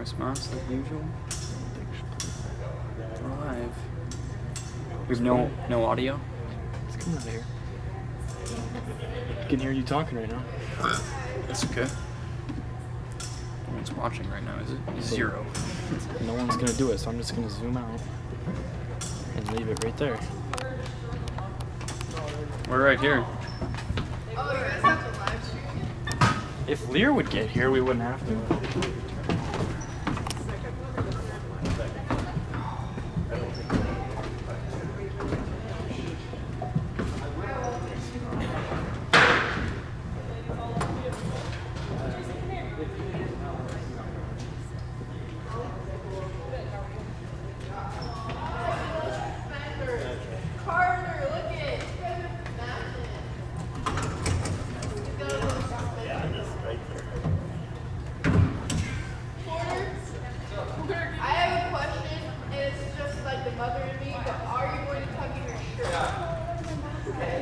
response like usual. We're live. We have no audio. It's coming out of here. I can hear you talking right now. That's okay. No one's watching right now, is it? Zero. No one's gonna do it, so I'm just gonna zoom out and leave it right there. We're right here. Oh, you guys have to live stream? If Lear would get here, we wouldn't have to. Carter, look it. Porter, I have a question, and it's just like the mother in me, but are you going to tuck in your shirt? Okay.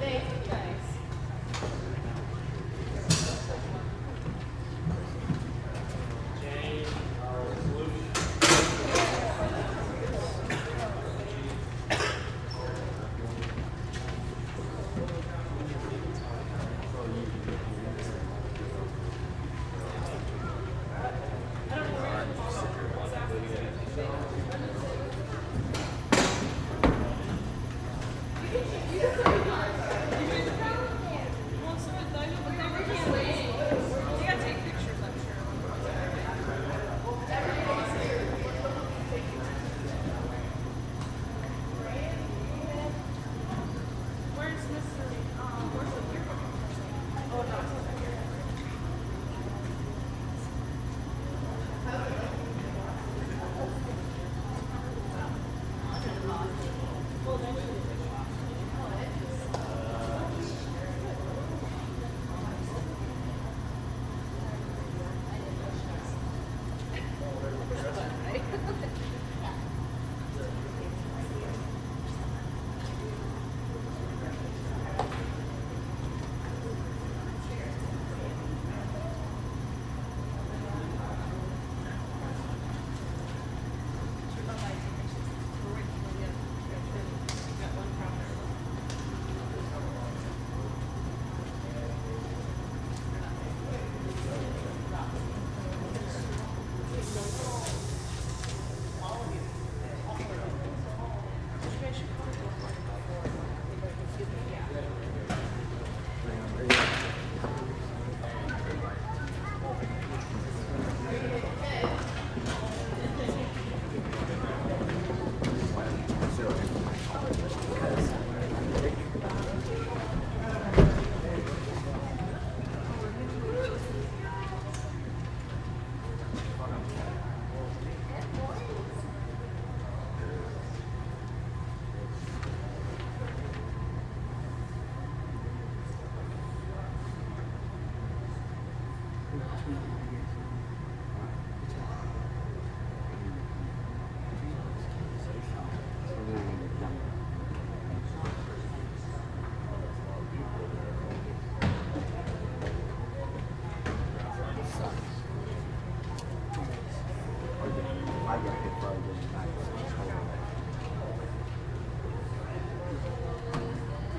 Thank you, guys.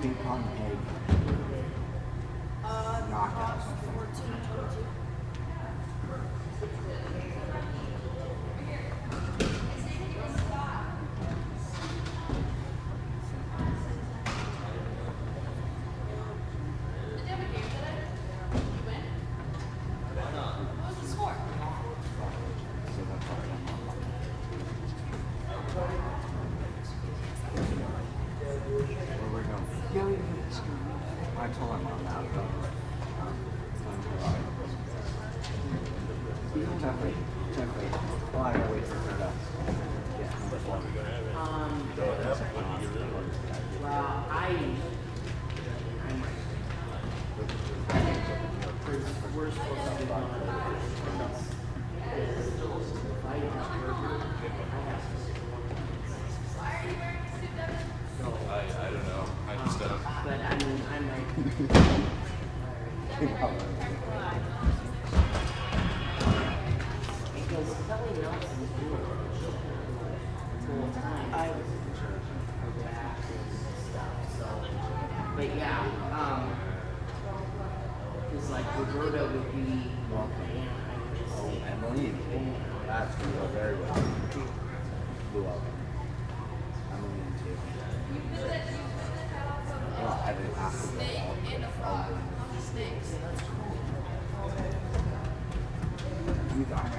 Ping pong egg. Knockout. 14-22. Where we're going. I told my mom that. Definitely. Well, I gotta wait for her to get number 4. Well, we're supposed to be on I don't know. I just but I mean, I'm like, Oh, Emily. That's going to go very well. You're welcome. Emily and Taylor. I didn't ask them all. You got it.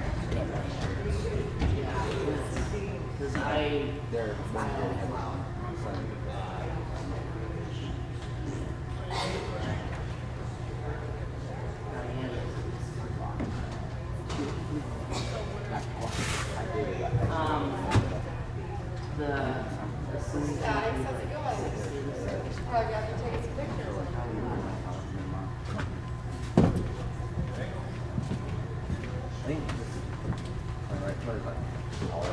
Because They're one good head. the assistant. Alex, how's it going? Probably have to take some pictures. I think this is my right foot is like all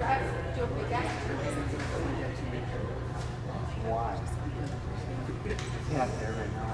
Guys, do a big guy. why? Yeah, there right now.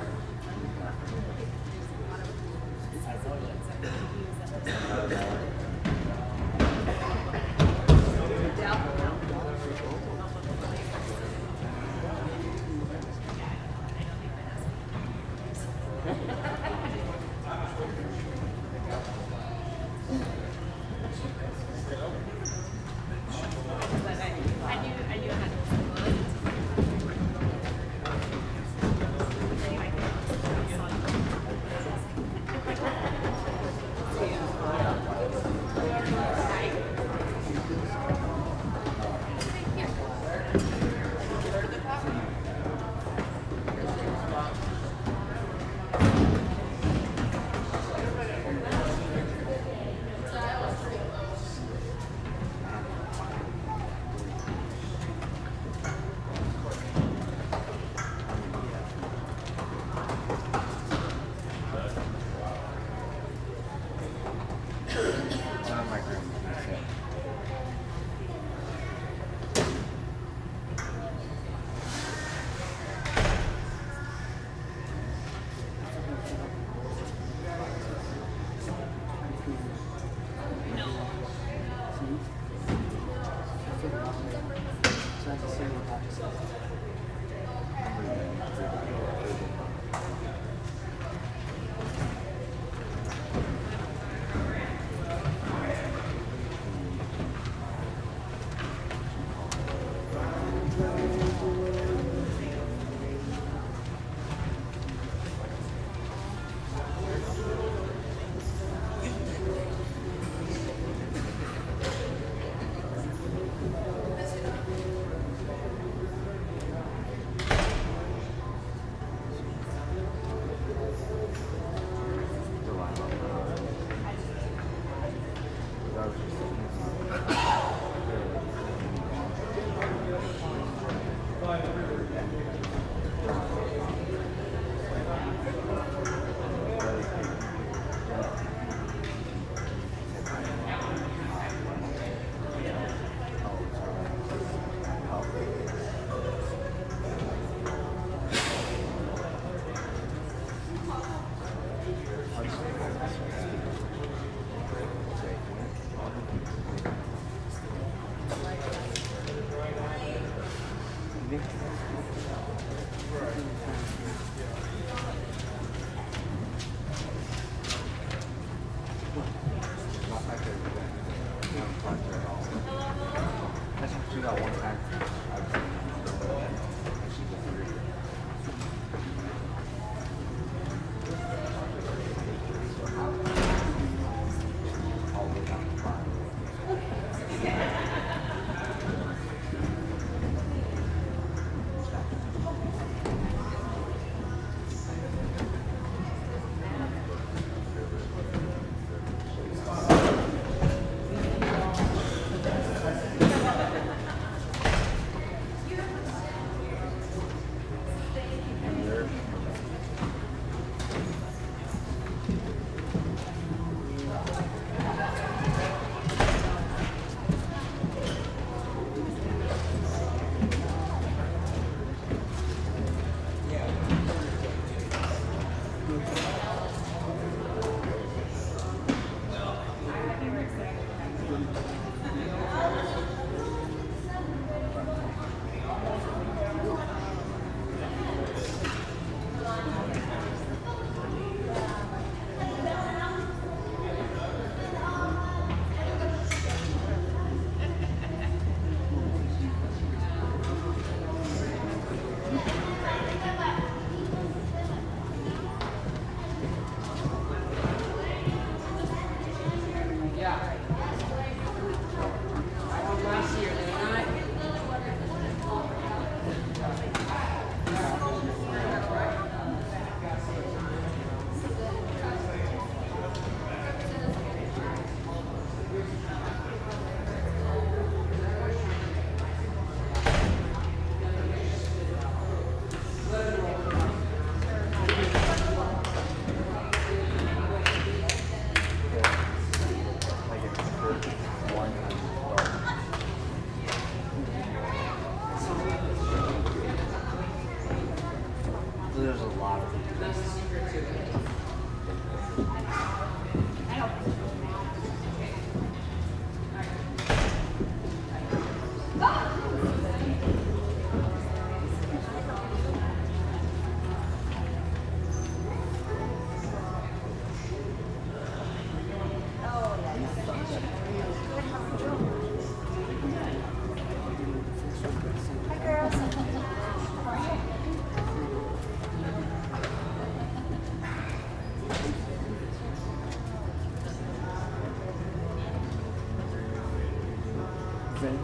That's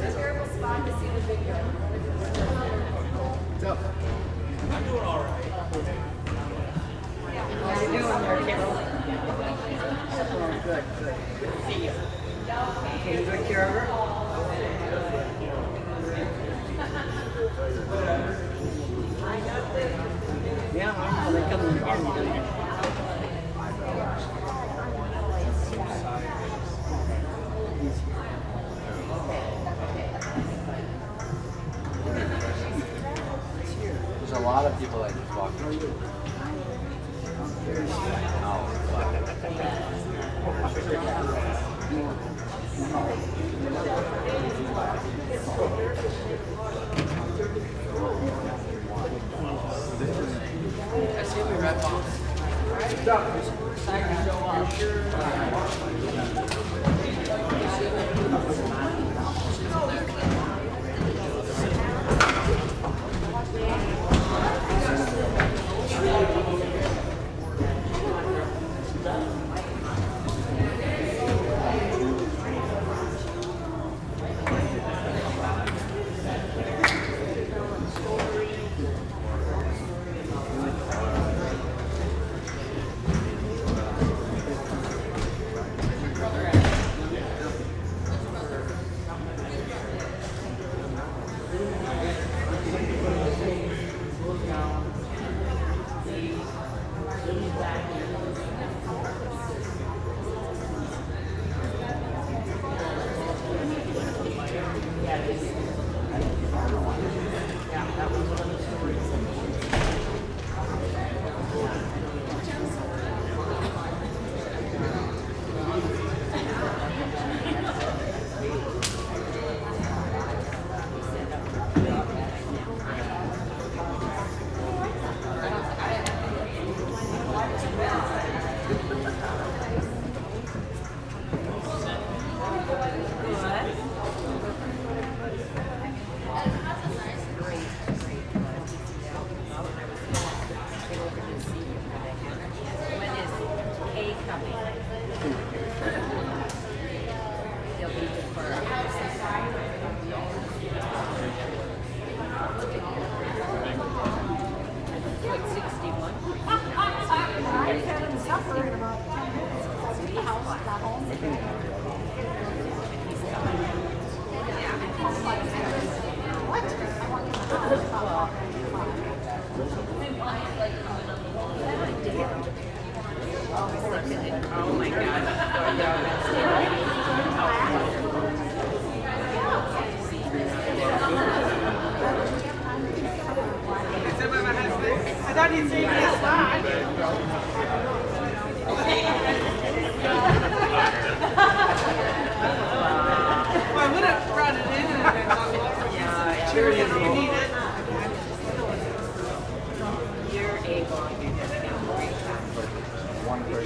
a terrible spot to see the video. How you doing there, Kimball? Good, good. See you. Taking good care of her? Yeah, I know. They come in the garden, don't they? There's a lot of people that just walk through.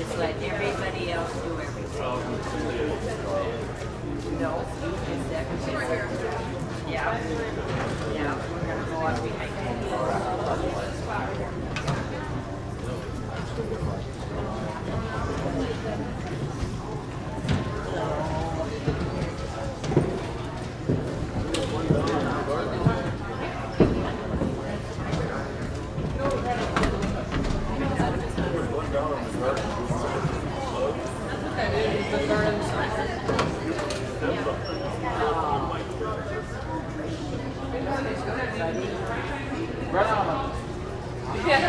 Just let everybody else do everything. No, you just secretary. Yeah. Yeah, we're gonna go up behind Yeah.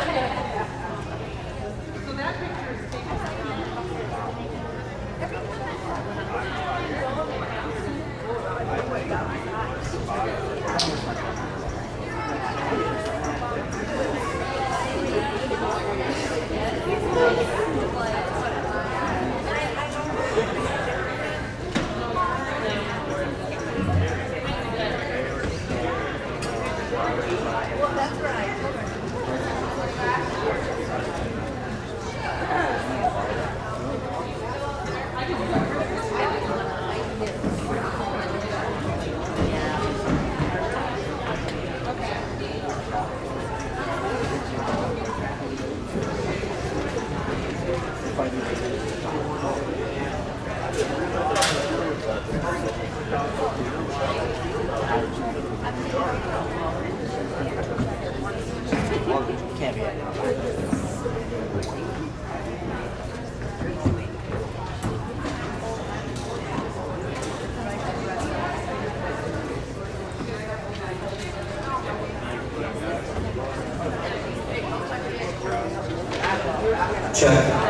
Check.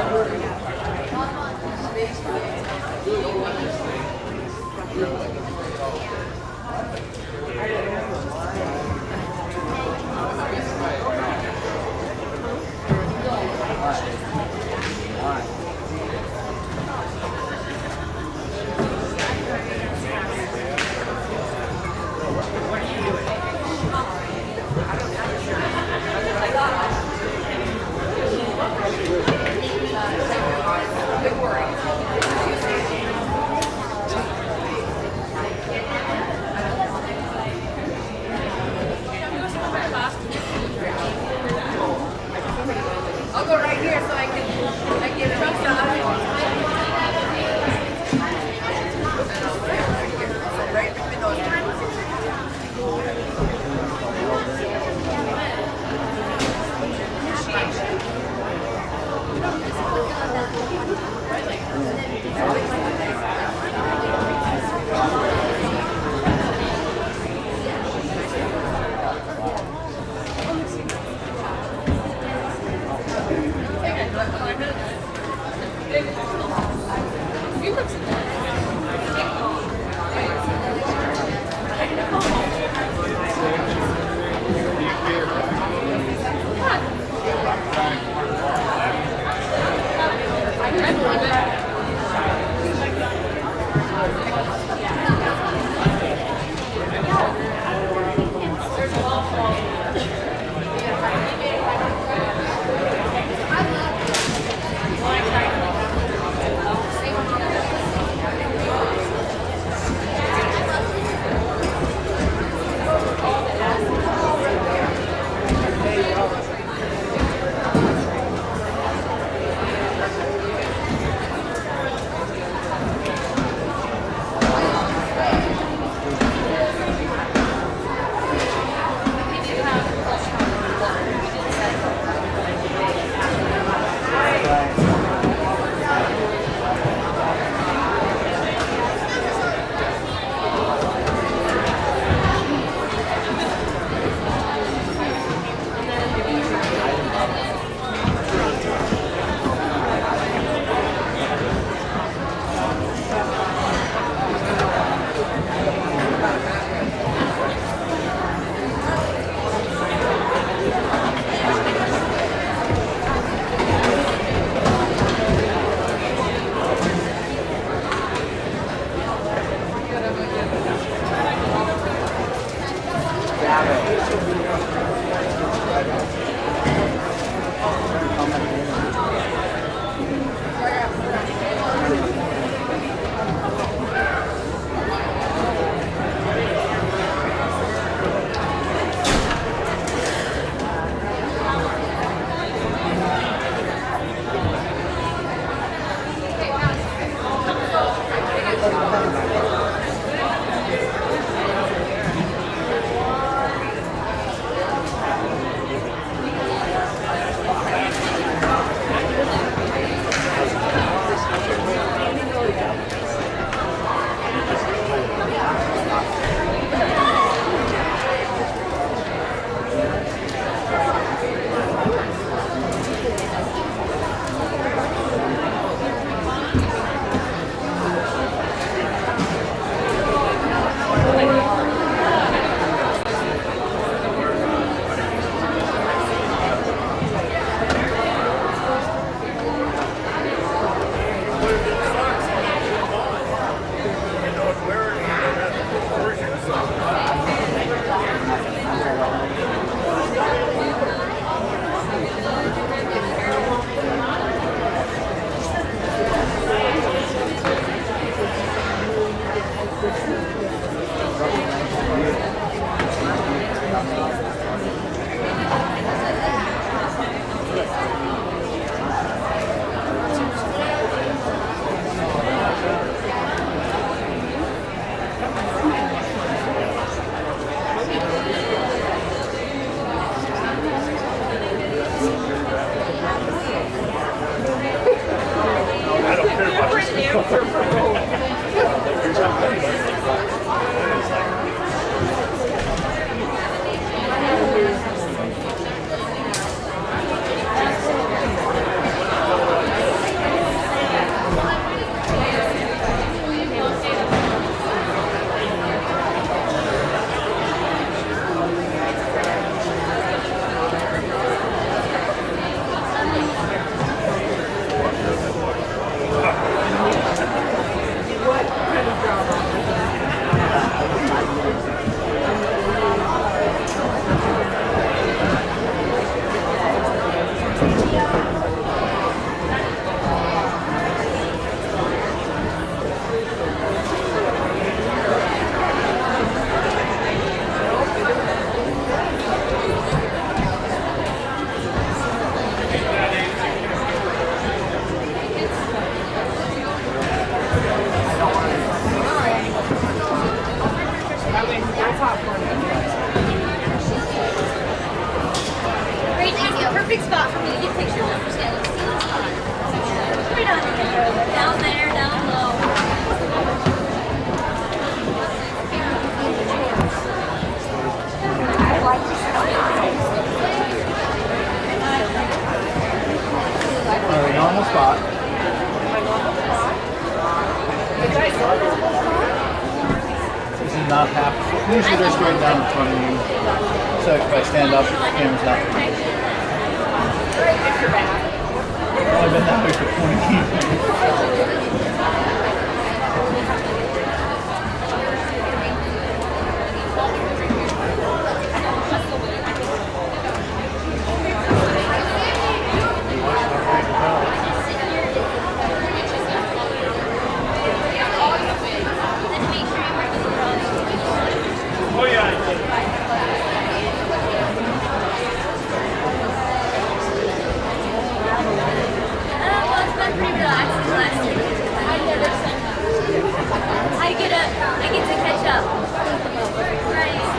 I'll go right here so I can get trust out. Right between those times. not half. Usually they're straight down in front of you. So if I stand up, the camera's not. I've only been that way for 20 years. I get to catch up. Right.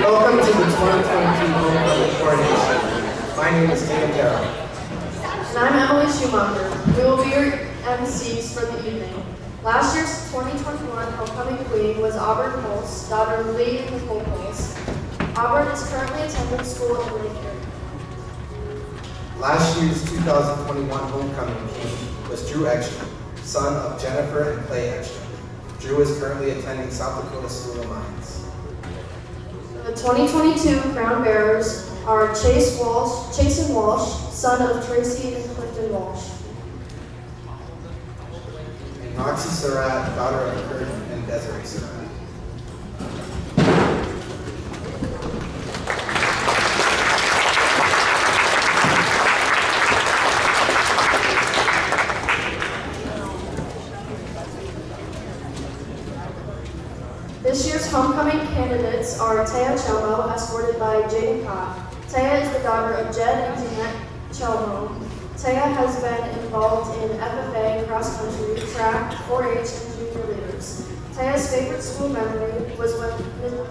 Welcome to the 2022 Kimball Coronation. My name is Kimball Coronation. Emily Schumacher. We will be your MCs for the evening. Last year's 2021 homecoming queen was Auburn Pulse, daughter of Lee and Nicole Pulse. Auburn is currently attending school in Lake Erie. Last year's 2021 homecoming king was Drew Ekstrom, son of Jennifer and Clay Ekstrom. Drew is currently attending South Dakota School of Mines. The 2022 crown bearers are Chasen Walsh, son of Tracy and Clifton Walsh. And Moxie Surratt, daughter of Kurt and Desiree Surratt. This year's homecoming candidates are Taya Chelmo, escorted by Jaden Cott. Taya is the daughter of Jed and Jeanette Chelmo. Taya has been involved in FFA, cross country, track, 4-H, and junior leaders. Taya's favorite school memory was when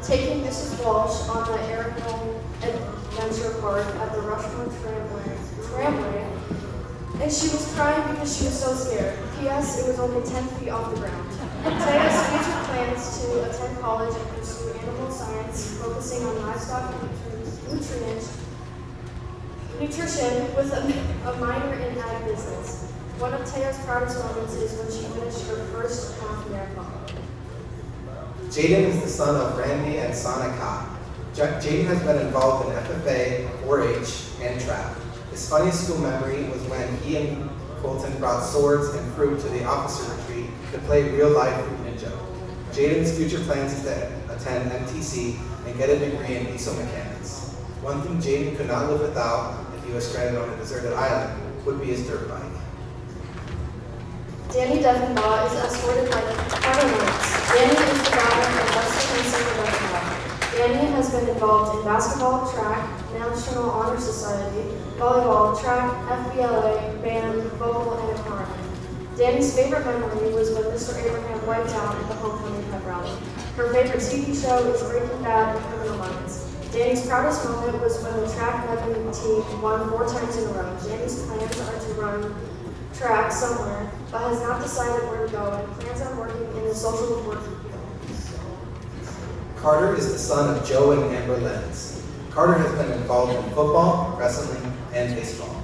taking Mrs. Walsh on the aerial adventure park at the Rushmore Tramway, and she was crying because she was so scared. P.S. It was only 10 feet off the ground. Taya's future plans to attend college and pursue animal science, focusing on livestock and nutrition with a minor in ag business. One of Taya's proudest moments is when she finished her first half marathon. Jaden is the son of Randy and Sana Cott. Jaden has been involved in FFA, 4-H, and track. His funniest school memory was when he and Colton brought swords and fruit to the officer retreat to play real-life Fruit Ninja. Jaden's future plans is to attend MTC and get a degree in diesel mechanics. One thing Jaden could not live without if he was stranded on a deserted island would be his dirt bike. Danny Devenbaugh is escorted by Carter Lawrence. Danny is the daughter of Weston and Sarah Devenbaugh. Danny has been involved in basketball, track, National Honor Society, volleyball, track, FBLA, band, vocal, and accordion. Danny's favorite memory was when Mr. Abraham wiped out at the homecoming pep rally. Her favorite TV show is Breaking Bad and Criminal Minds. Danny's proudest moment was when the track rugby team won 4 times in a row. Danny's plans are to run track somewhere, but has not decided where to go and plans on working in the social work field. Carter is the son of Joe and Amber Lenz. Carter has been involved in football, wrestling, and baseball.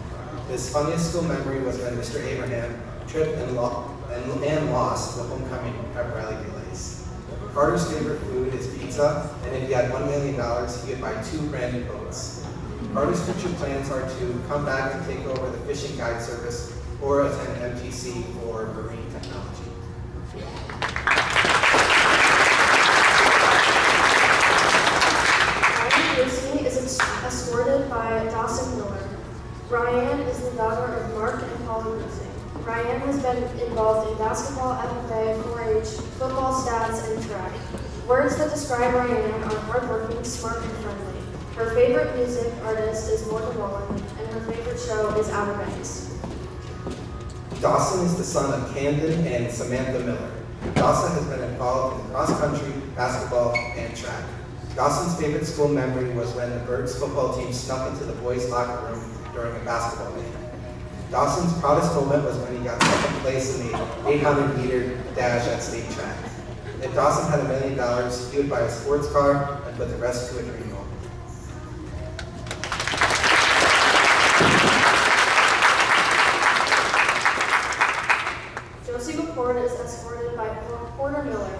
His funniest school memory was when Mr. Abraham tripped and lost the homecoming pep rally relays. Carter's favorite food is pizza, and if he had $1 million, he would buy 2 brand new boats. Carter's future plans are to come back and take over the fishing guide service or attend MTC for marine technology. Ryan is escorted by Dawson Miller. Ryan is the daughter of Mark and Polly Racing. Ryan has been involved in basketball, FFA, 4-H, football, stats, and track. Words that describe Ryan are hardworking, smart, and friendly. Her favorite music artist is Morgan Wallen, and her favorite show is Outer Banks. Dawson is the son of Camden and Samantha Miller. Dawson has been involved in cross country, basketball, and track. Dawson's favorite school memory was when the Birds football team snuck into the boys' locker room during a basketball game. Dawson's proudest moment was when he got second place in the 800-meter dash at state track. If Dawson had $1 million, he would buy a sports car and put the rest to a dream home. Josie McCord is escorted by Porter Miller.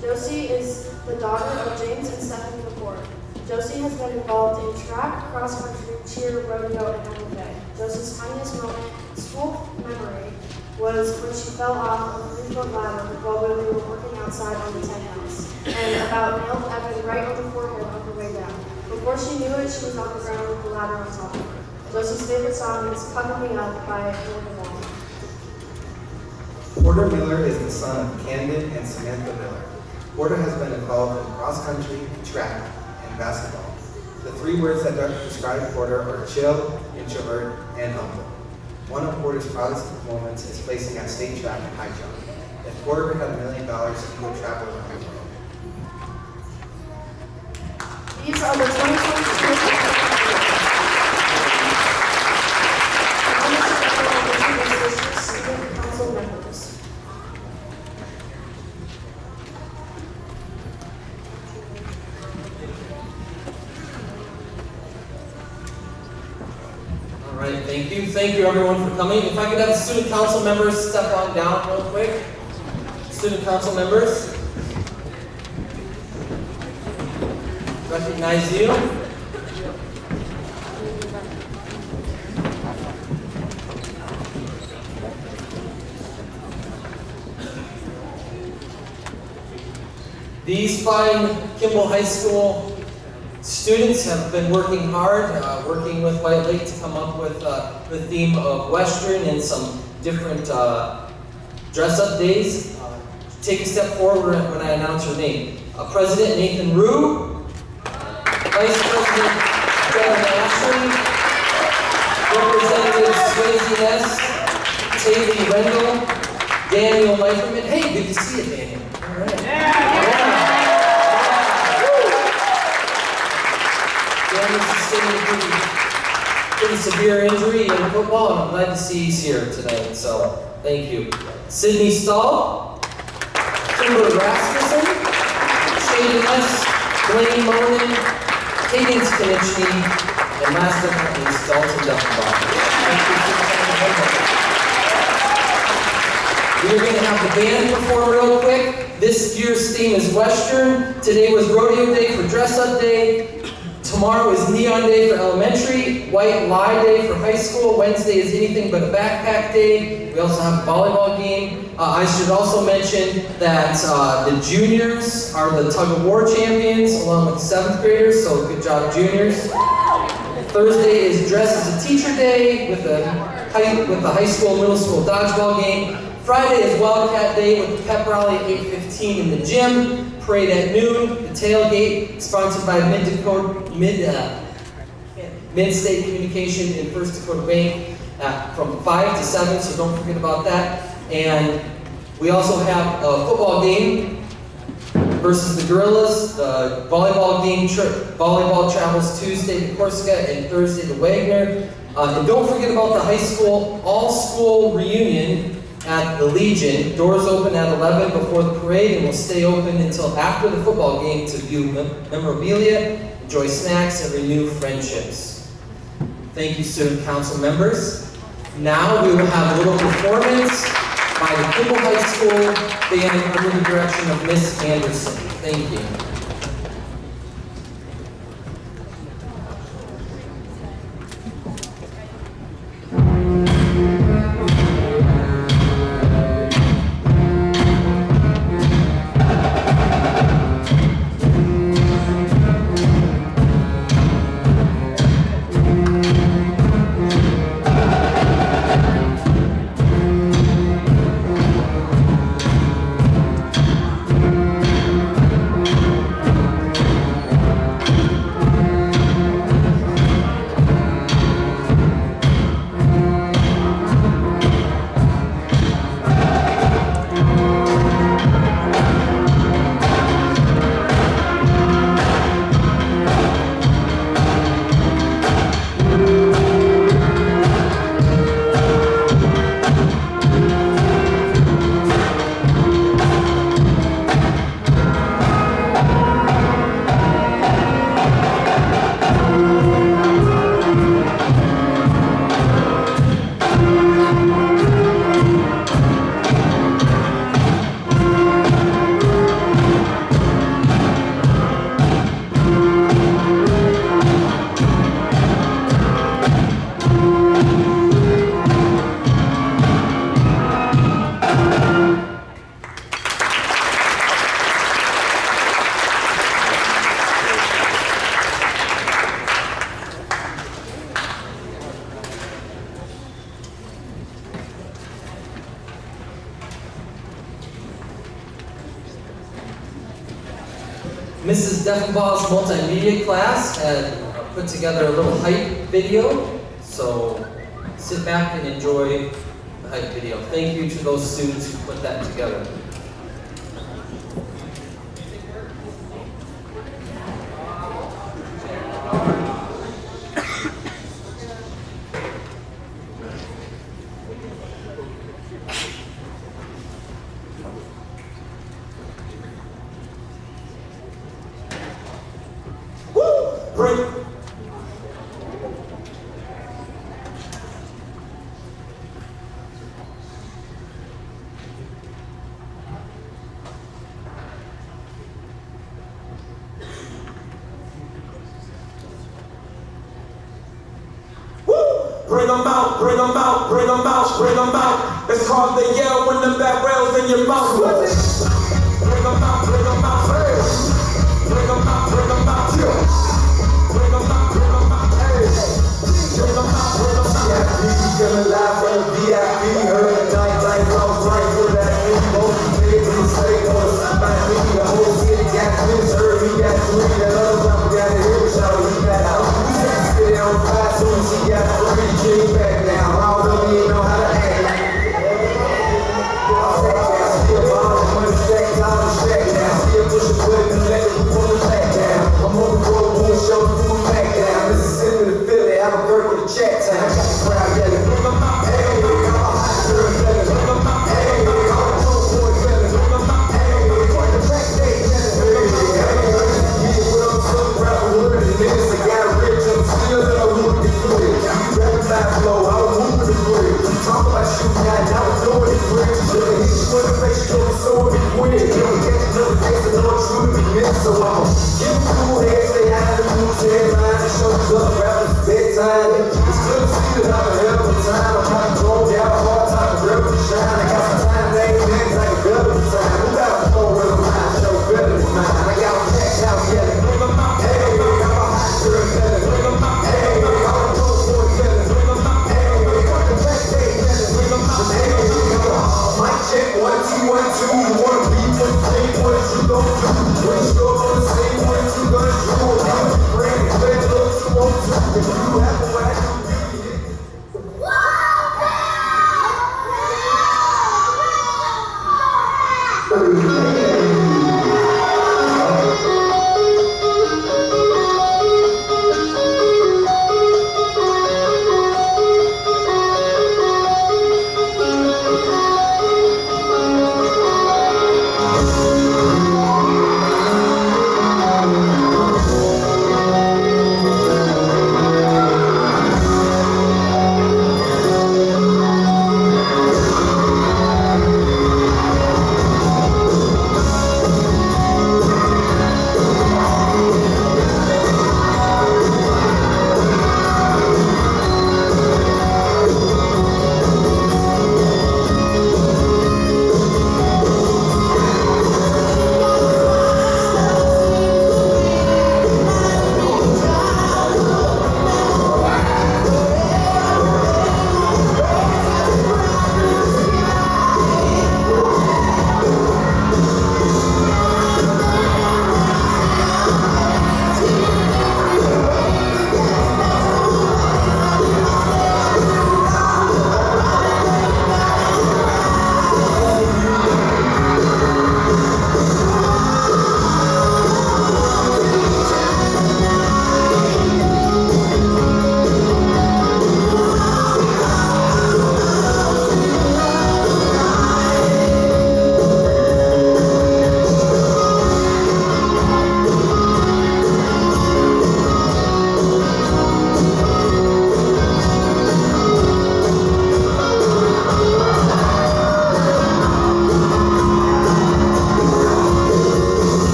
Josie is the daughter of James and Stephanie McCord. Josie has been involved in track, cross country, cheer, rodeo, and FFA. Josie's funniest school memory was when she fell off a 3-foot ladder while we were working outside on the tent house, and about nailed Evan right on the forehead on her way down. Before she knew it, she was on the ground with the ladder on top of her. Josie's favorite song is Cover Me Up by Morgan Wallen. Porter Miller is the son of Camden and Samantha Miller. Porter has been involved in cross country, track, and basketball. The 3 words that describe Porter are chill, introvert, and humble. One of Porter's proudest moments is placing at state track and high jump. If Porter had $1 million, he would travel around the world. These are the 2022 All right, thank you. Thank you everyone for coming. If I could have the student council members step on down real quick. Student council members. Recognize you. These fine Kimball High School students have been working hard, working with White Lake to come up with the theme of Western and some different dress-up days. Take a step forward when I announce your name. President Nathan Rue, Vice President Jenna Ashley, Representative Swayze Ness, Tavy Rendell, Daniel Leiferman. Hey, good to see you, Daniel. All right. Daniel sustained a pretty severe injury in football, and I'm glad to see he's here tonight, so thank you. Sydney Stahl, Kimber Rasmussen, Shane Ness, Blaine Monin, Cadence Kanichny, and last but not least, Dalton Duffenbach. We're going to have the band perform real quick. This year's theme is Western. Today was Rodeo Day for Dress Up Day. Tomorrow is Neon Day for elementary, White Lie Day for high school, Wednesday is Anything But a Backpack Day. We also have a volleyball game. I should also mention that the juniors are the tug of war champions along with the 7th graders, so good job juniors. Thursday is Dress as a Teacher Day with the high school and middle school dodgeball game. Friday is Wildcat Day with the pep rally at 8:15 in the gym. Parade at noon, the tailgate, sponsored by Mid-State Communication and First Dakota Bank from 5 to 7, so don't forget about that. And we also have a football game versus the Gorillas. The volleyball game, volleyball travels Tuesday to Corsica and Thursday to Wagner. And don't forget about the high school all-school reunion at the Legion. Doors open at 11 before the parade and will stay open until after the football game to view memorabilia, enjoy snacks, and renew friendships. Thank you, student council members. Now we will have a little performance by the Kimball High School band under the direction of Miss Anderson. Thank you. Mrs. Deffenbaugh's multimedia class had put together a little hype video, so sit back and enjoy the hype video. Thank you to those students who put that together. Bring 'em out, bring 'em out, bring 'em out, bring 'em out. It's called the yell when the barrel's in your mouth. Bring 'em out, bring 'em out, hey. Bring 'em out, bring 'em out, yeah. Bring 'em out, bring 'em out, hey. Bring 'em out, bring 'em out. VIP, still alive for the VIP. Heard the night, I was right for that info. Niggas in the state, wanna see my nigga. The whole city got this, heard we got three. That other rapper got it here, shout out, he got out. We said sit down, five, soon as he got three. Came back down, I don't know, he ain't know how to act. I'll stack down, still ballin', money stacked, all the stack down. Still push a button and let the pull the back down. I'm on the road, doing shows, doing back down. Mississippi to Philly, Albuquerque to Chattown. I got the crowd yelling, bring 'em out, hey. I'm a hot girl yelling, bring 'em out, hey. I'm a dope boy yelling, bring 'em out, hey. Fuck the track day yelling, bring 'em out, hey. Yeah, well, I'm some rapper with it. Niggas that got rich, I'm still in a loop to quit. You rapping my flow, I was moving the grid. You talk about shooting out, and I was doing it quick. Look at hit you in the face, you know the sword be quick. You don't catch another case, I know it's true to be missed. So I'ma give them cool heads, stay out of the news headlines, and show you other rappers bedtime. It's good to see that I'm a hell of a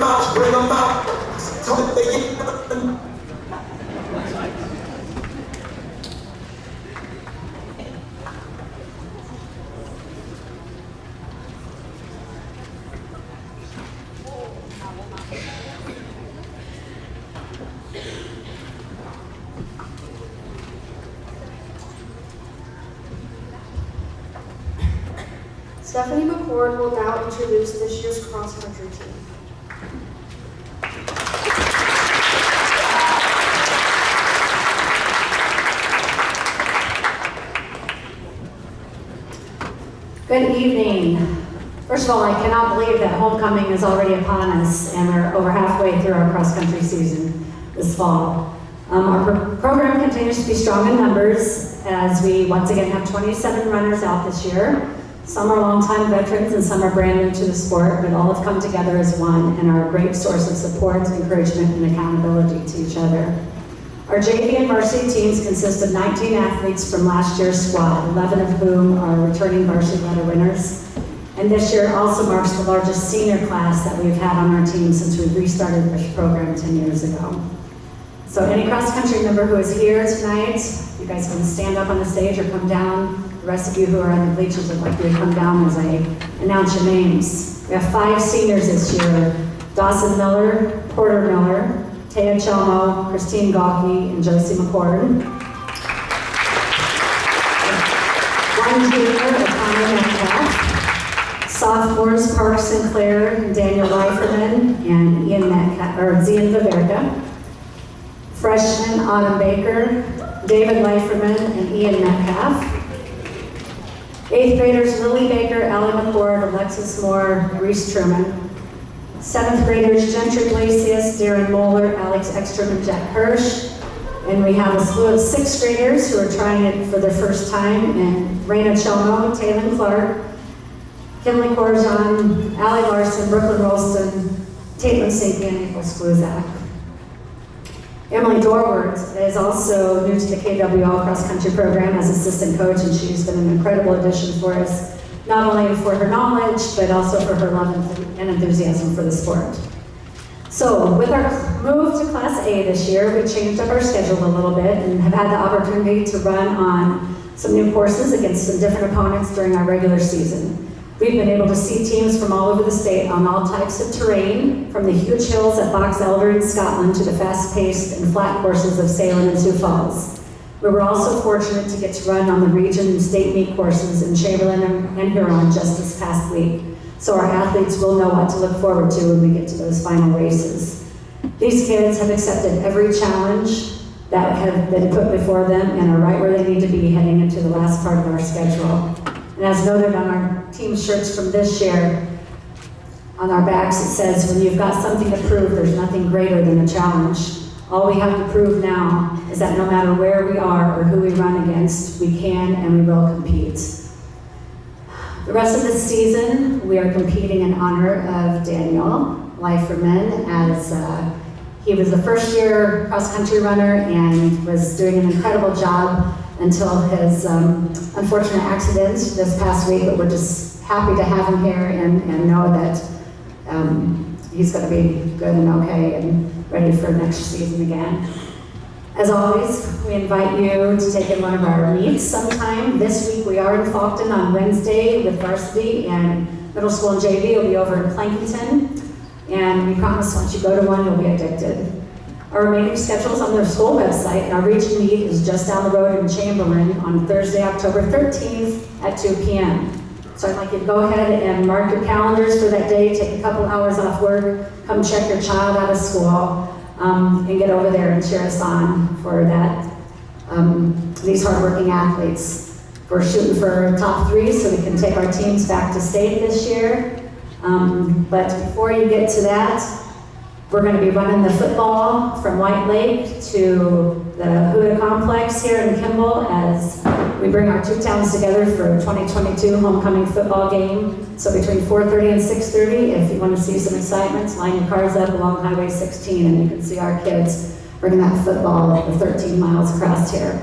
them out, bring them out. Don't they Stephanie McCord will now introduce this year's cross-country team. Good evening. First of all, I cannot believe that homecoming is already upon us and we're over halfway through our cross-country season this fall. Our program continues to be strong in numbers as we once again have 27 runners out this year. Some are longtime veterans and some are brand new to the sport, but all have come together as one and are a great source of support, encouragement, and accountability to each other. Our JV and varsity teams consist of 19 athletes from last year's squad, 11 of whom are returning varsity medal winners. And this year also marks the largest senior class that we've had on our team since we restarted this program 10 years ago. So any cross-country member who is here tonight, you guys can stand up on the stage or come down. The rest of you who are on the bleachers would like you to come down as I announce your names. We have 5 seniors this year: Dawson Miller, Porter Miller, Taya Chelmo, Christine Gawke, and Josie McCord. 1 junior, O'Connor Metcalf. Sophomores, Park Sinclair, Daniel Leiferman, and Zian Viverka. Freshmen, Autumn Baker, David Leiferman, and Ian Metcalf. 8th graders, Lily Baker, Ellie McCord, Alexis Moore, Reese Truman. 7th graders, Gentry Glacius, Darren Moeller, Alex Ekstrom, and Jack Hirsch. And we have a slew of 6th graders who are trying it for their first time, and Raina Chomo, Taylor Clark, Kinley Corjon, Allie Larson, Brooklyn Rolston, Caitlin St. and April Skluzak. Emily Dorward is also new to the KWL cross-country program as assistant coach, and she's been an incredible addition for us, not only for her knowledge, but also for her love and enthusiasm for the sport. So with our move to Class A this year, we changed up our schedule a little bit and have had the opportunity to run on some new courses against some different opponents during our regular season. We've been able to see teams from all over the state on all types of terrain, from the huge hills at Box Elder in Scotland to the fast-paced and flat courses of Salem and Sioux Falls. We were also fortunate to get to run on the region and state meet courses in Chamberlain and Huron just this past week, so our athletes will know what to look forward to when we get to those final races. These kids have accepted every challenge that have been put before them and are right where they need to be heading into the last part of our schedule. And as noted on our team shirts from this year, on our backs it says, when you've got something to prove, there's nothing greater than a challenge. All we have to prove now is that no matter where we are or who we run against, we can and we will compete. The rest of the season, we are competing in honor of Daniel Leiferman, as he was the first year cross-country runner and was doing an incredible job until his unfortunate accident this past week, but we're just happy to have him here and know that he's going to be good and okay and ready for next season again. As always, we invite you to take in one of our meets sometime. This week we are in Faulkton on Wednesday with varsity, and middle school and JV will be over in Plankinton. And we promise once you go to one, you'll be addicted. Our remaining schedules on their school website, and our region meet is just down the road in Chamberlain on Thursday, October 13th at 2 p.m. So I'd like you to go ahead and mark your calendars for that day, take a couple hours off work, come check your child out of school, and get over there and cheer us on for that, these hardworking athletes. We're shooting for top 3 so we can take our teams back to state this year. But before you get to that, we're going to be running the football from White Lake to the Huda Complex here in Kimball as we bring our 2 towns together for a 2022 homecoming football game. So between 4:30 and 6:30, if you want to see some excitement, line your cars up along Highway 16 and you can see our kids bringing that football the 13 miles across here.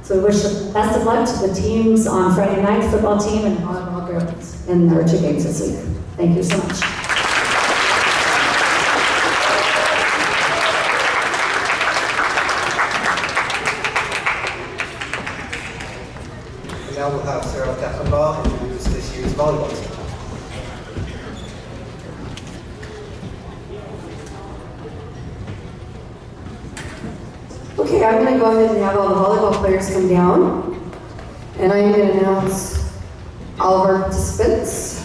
So we wish the best of luck to the teams on Friday night, football team and volleyball girls in their 2 games this week. Thank you so much. We now will have Sarah Keffenbaugh introduce this year's volleyball team. Okay, I'm going to go ahead and have all the volleyball players come down. And I'm going to announce all of our participants.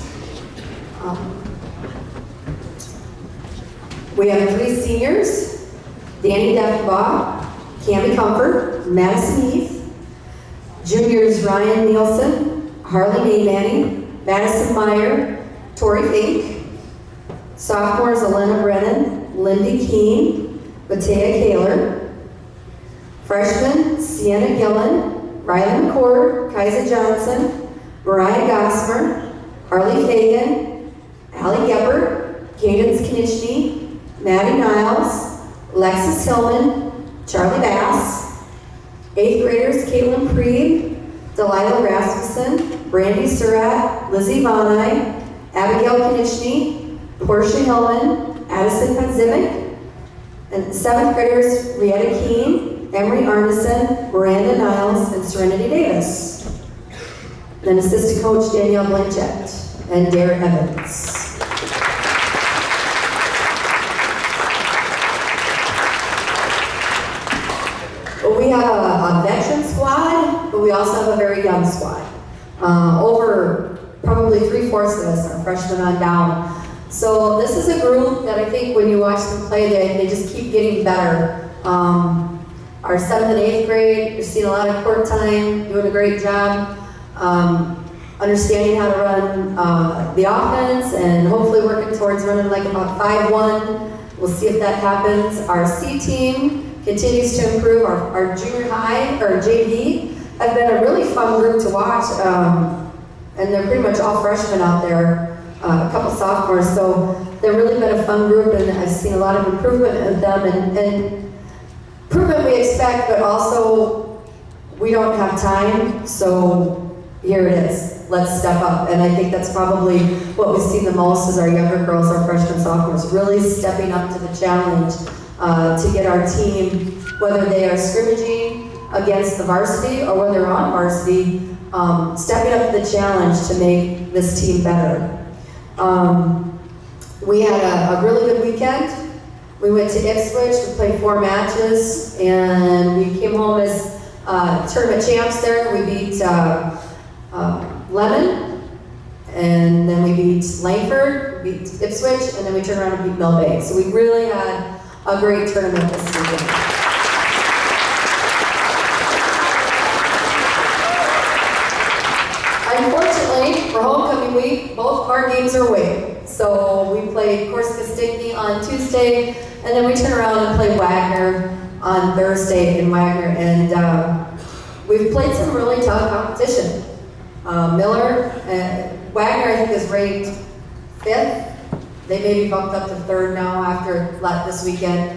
We have 3 seniors, Danny Defenbaugh, Cammie Comfort, Madison Heath. Juniors, Ryan Nielsen, Harley Maymanning, Madison Meyer, Tori Fink. Sophomores, Elena Brennan, Lindy Keene, Matea Kaler. Freshmen, Sienna Gillen, Riley McCord, Kaisa Johnson, Mariah Gosmer, Harley Fagan, Allie Gebert, Cadence Knichny, Maddie Niles, Alexis Hillman, Charlie Bass. 8th graders, Caitlin Preeb, Delilah Rasmussen, Brandy Surratt, Lizzie Vonai, Abigail Knichny, Portia Hillman, Addison Penzimek. And 7th graders, Rietta Keene, Emery Arneson, Miranda Niles, and Serenity Davis. Then assistant coach Danielle Blanchett and Dare Evans. We have a veteran squad, but we also have a very young squad. Over probably 3/4 of us are freshmen on down. So this is a group that I think when you watch them play, they just keep getting better. Our 7th and 8th grade, you're seeing a lot of court time, doing a great job, understanding how to run the offense, and hopefully working towards running like about 5-1. We'll see if that happens. Our C team continues to improve. Our junior high, or JV, have been a really fun group to watch, and they're pretty much all freshmen out there, a couple sophomores, so they've really been a fun group, and I've seen a lot of improvement in them, and improvement we expect, but also we don't have time, so here it is. Let's step up, and I think that's probably what we see the most is our younger girls, our freshmen, sophomores, really stepping up to the challenge to get our team, whether they are scrimmaging against the varsity or whether they're on varsity, stepping up to the challenge to make this team better. We had a really good weekend. We went to Ipswich, we played 4 matches, and we came home as tournament champs there. We beat Lemon, and then we beat Langford, we beat Ipswich, and then we turned around and beat Mill Bay. So we really had a great tournament this weekend. Unfortunately, for homecoming week, both of our games are away. So we played Corsica Stickney on Tuesday, and then we turn around and play Wagner on Thursday in Wagner. And we've played some really tough competition. Wagner, I think, is ranked 5th. They may be bumped up to 3rd now after this weekend.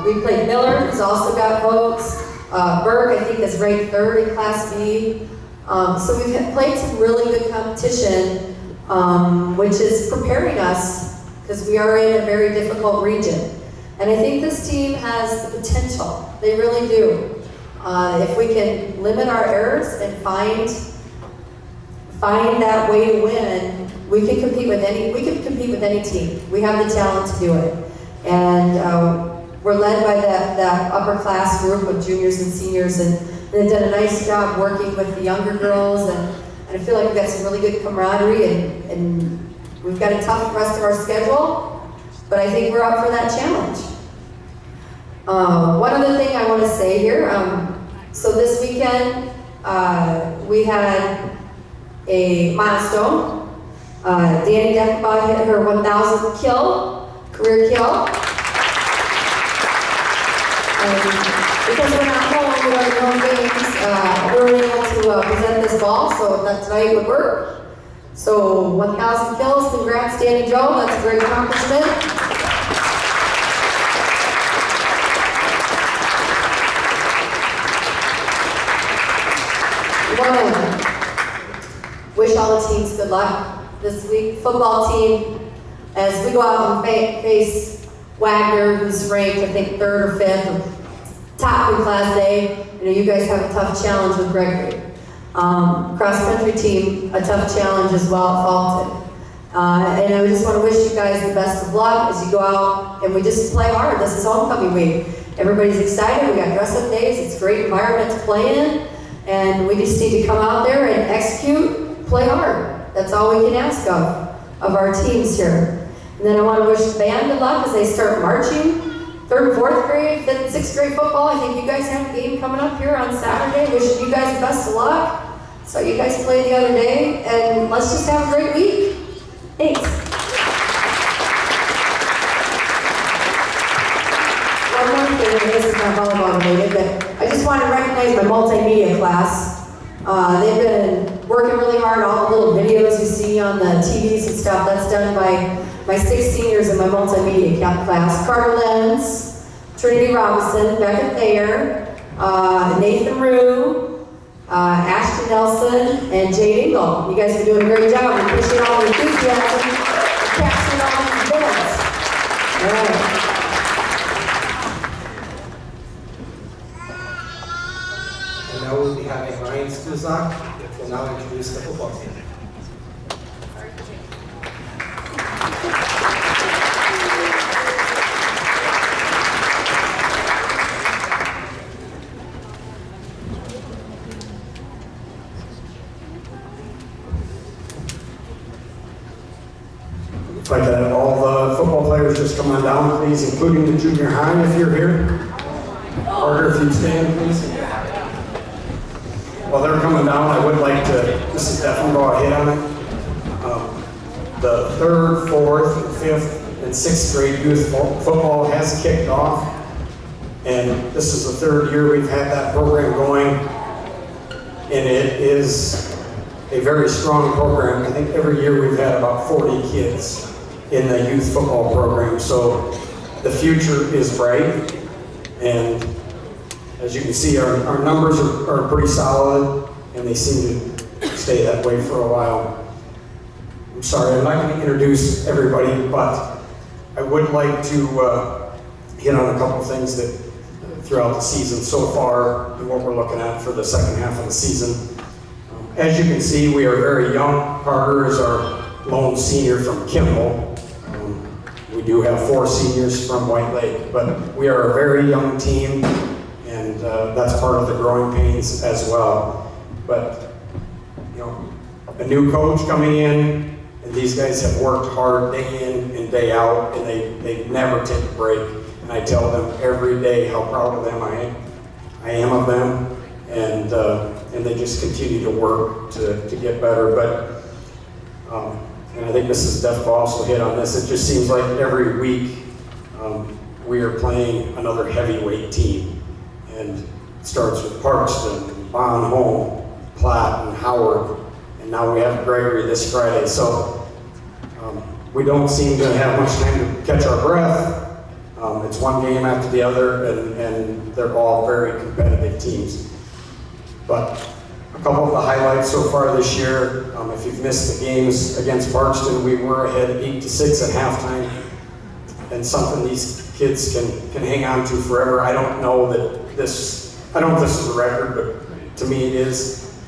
We played Miller, who's also got votes. Burke, I think, is ranked 3rd in Class B. So we've played some really good competition, which is preparing us because we are in a very difficult region. And I think this team has the potential. They really do. If we can limit our errors and find that way to win, we can compete with any team. We have the talent to do it. And we're led by that upper class group of juniors and seniors, and they've done a nice job working with the younger girls, and I feel like we've got some really good camaraderie, and we've got a tough rest of our schedule, but I think we're up for that challenge. One other thing I want to say here, so this weekend we had a milestone. Danny Defenbaugh hit her 1,000th career kill. And because we're not home, we don't have home games, we were able to present this ball, so that tonight would work. So 1,000 kills, congrats Danny Joe, that's a great accomplishment. We want to wish all the teams good luck this week. Football team, as we go out and face Wagner, who's ranked, I think, 3rd or 5th, top in Class A. You know, you guys have a tough challenge with Gregory. Cross-country team, a tough challenge as well at Fulton. And I just want to wish you guys the best of luck as you go out and we just play hard. This is homecoming week. Everybody's excited. We got dress-up days. It's a great environment to play in. And we just need to come out there and execute, play hard. That's all we can ask of our teams here. And then I want to wish the band good luck as they start marching. 3rd and 4th grade, 5th and 6th grade football. I think you guys have a game coming up here on Saturday. Wishing you guys the best of luck. So you guys play the other day. And let's just have a great week. Thanks. One more thing, and this is not volleyball related, but I just want to recognize my multimedia class. They've been working really hard. All the little videos you see on the TVs and stuff, that's done by my 6 seniors in my multimedia class. Carter Lenz, Trinity Robinson, Becca Thayer, Nathan Rue, Ashton Nelson, and Jade Engel. You guys are doing a great job. We appreciate all the enthusiasm and capturing all these events. All right. And now we'll be having Ryan Skuzak, which will now introduce the football team. I'd like to have all the football players just come on down, please, including the junior high if you're here. Carter, if you stand, please. While they're coming down, I would like to, Mrs. Deffen, go ahead on it. The 3rd, 4th, 5th, and 6th grade youth football has kicked off. And this is the 3rd year we've had that program going. And it is a very strong program. I think every year we've had about 40 kids in the youth football program. So the future is bright. And as you can see, our numbers are pretty solid, and they seem to stay that way for a while. I'm sorry, I'm not going to introduce everybody, but I would like to hit on a couple things that throughout the season so far and what we're looking at for the second half of the season. As you can see, we are very young. Carter is our lone senior from Kimball. We do have 4 seniors from White Lake, but we are a very young team, and that's part of the growing pains as well. But, you know, a new coach coming in, and these guys have worked hard day in and day out, and they never take a break. And I tell them every day how proud of them I am of them, and they just continue to work to get better. But and I think Mrs. Defko also hit on this. It just seems like every week we are playing another heavyweight team, and it starts with Parkston, Bon Home, Platt, and Howard, and now we have Gregory this Friday. So we don't seem to have much time to catch our breath. It's one game after the other, and they're all very competitive teams. But a couple of the highlights so far this year, if you've missed the games against Parkston, we were ahead 8-6 at halftime, and something these kids can hang on to forever. I don't know if this is a record, but to me it is.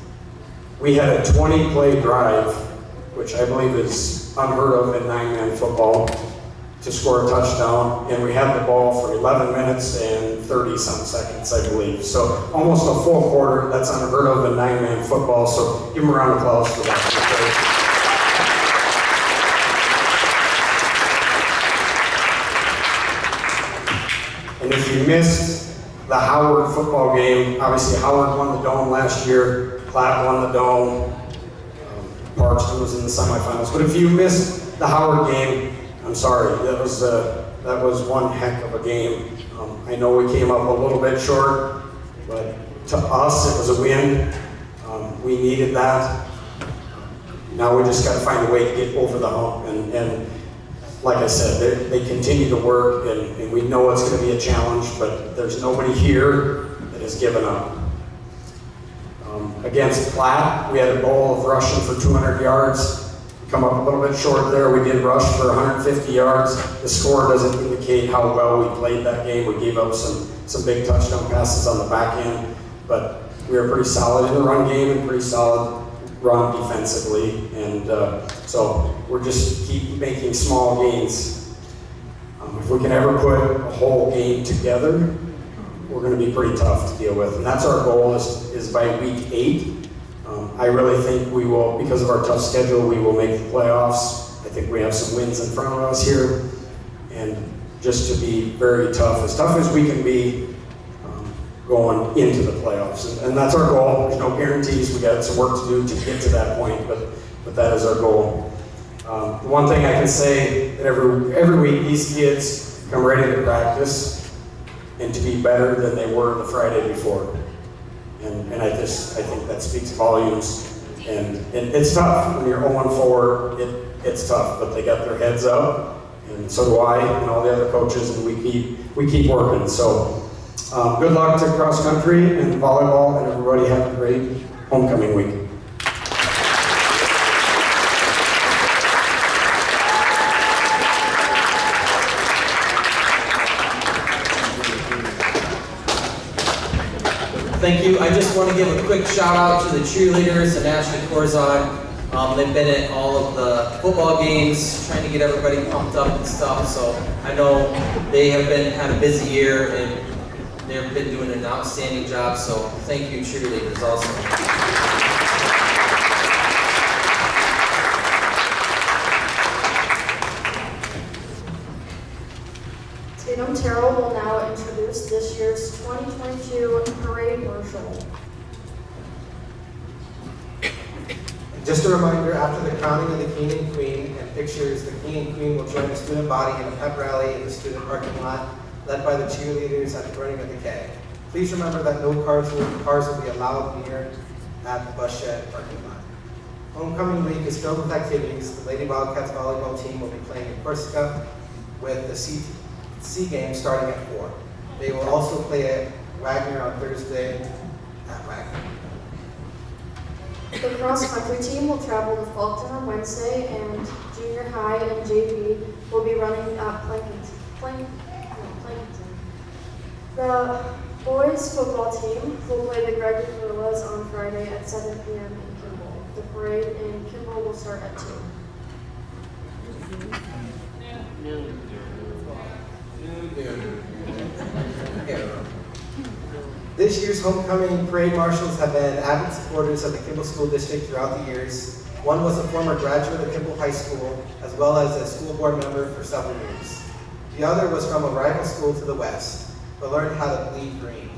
We had a 20-play drive, which I believe is unheard of in 9-man football, to score a touchdown, and we had the ball for 11 minutes and 30-some seconds, I believe. So almost a full quarter. That's unheard of in 9-man football, so give them a round of applause for that. And if you missed the Howard football game, obviously Howard won the Dome last year, Platt won the Dome, Parkston was in the semifinals. But if you missed the Howard game, I'm sorry, that was one heck of a game. I know we came up a little bit short, but to us it was a win. We needed that. Now we just got to find a way to get over the hump. And like I said, they continue to work, and we know it's going to be a challenge, but there's nobody here that has given up. Against Platt, we had a goal of rushing for 200 yards. Come up a little bit short there. We did rush for 150 yards. The score doesn't indicate how well we played that game. We gave up some big touchdown passes on the back end, but we are pretty solid in the run game and pretty solid run defensively. And so we're just keep making small gains. If we can ever put a whole game together, we're going to be pretty tough to deal with. And that's our goal is by week 8. I really think we will, because of our tough schedule, we will make the playoffs. I think we have some wins in front of us here. And just to be very tough as we can be going into the playoffs. And that's our goal. There's no guarantees. We got some work to do to get to that point, but that is our goal. The one thing I can say that every week these kids come ready to practice and to be better than they were the Friday before. And I think that speaks volumes. And it's tough when you're 0-4. It's tough, but they got their heads up, and so do I and all the other coaches, and we keep working. So good luck to cross country and volleyball, and everybody have a great homecoming week. Thank you. I just want to give a quick shout out to the cheerleaders and Ashley Corzon. They've been at all of the football games, trying to get everybody pumped up and stuff. So I know they have had a busy year and they've been doing an outstanding job. So thank you, cheerleaders, also. Tatum Terrell will now introduce this year's 2022 Parade Marshal. Just a reminder, after the crowning of the King and Queen and pictures, the King and Queen will join the student body in a pep rally in the student parking lot, led by the cheerleaders at the burning of the keg. Please remember that no cars will be allowed near at the bus shed parking lot. Homecoming week is filled with activities. The Lady Wildcats volleyball team will be playing in Corsica with the C game starting at 4. They will also play at Wagner on Thursday at Wagner. The cross-country team will travel to Faulkton on Wednesday, and junior high and JV will be running at Plankton. The boys football team will play the Gregory Gorillas on Friday at 7 p.m. in Kimball. The parade in Kimball will start at 2. This year's homecoming parade marshals have been avid supporters of the Kimball School District throughout the years. One was a former graduate of Kimball High School, as well as a school board member for several years. The other was from a rival school to the west, but learned how to bleed green.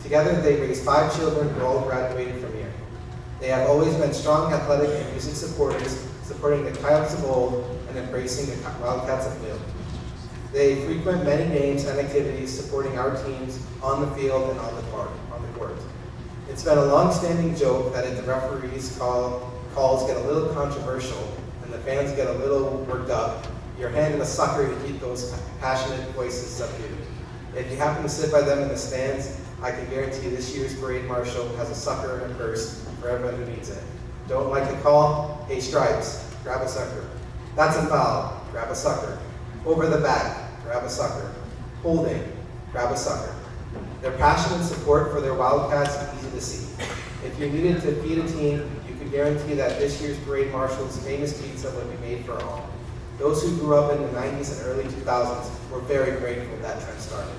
Together, they raised 5 children who all graduated from here. They have always been strong athletic and music supporters, supporting the Coyotes of old and embracing the Wildcats of new. They frequent many games and activities supporting our teams on the field and on the court. It's been a long-standing joke that if the referees' calls get a little controversial and the fans get a little worked up, you're handed a sucker to keep those passionate voices subdued. If you happen to sit by them in the stands, I can guarantee this year's parade marshal has a sucker in a purse for everyone who needs it. Don't like the call? Hey, stripes, grab a sucker. That's a foul, grab a sucker. Over the back, grab a sucker. Holding, grab a sucker. Their passion and support for their Wildcats is easy to see. If you needed to feed a team, you could guarantee that this year's parade marshal's famous pizza would be made for all. Those who grew up in the 90s and early 2000s were very grateful that trend started.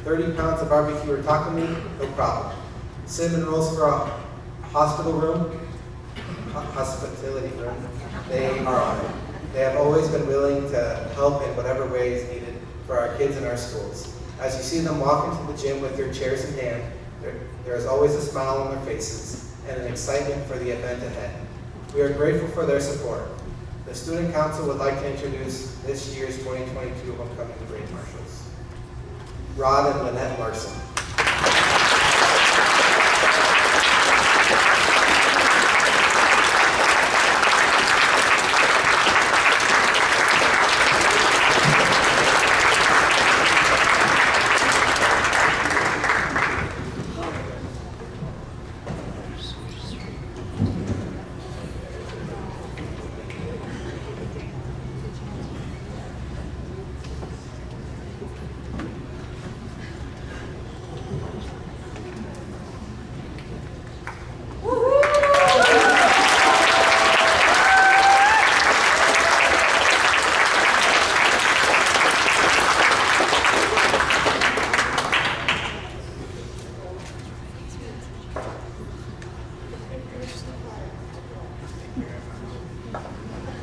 30 pounds of barbecue or taco meat, no problem. Cinnamon rolls for a hospitality room, they are on it. They have always been willing to help in whatever way is needed for our kids in our schools. As you see them walk into the gym with their chairs in hand, there is always a smile on their faces and an excitement for the event ahead. We are grateful for their support. The Student Council would like to introduce this year's 2022 Homecoming Parade Marshals. Rod and Lynette Larson.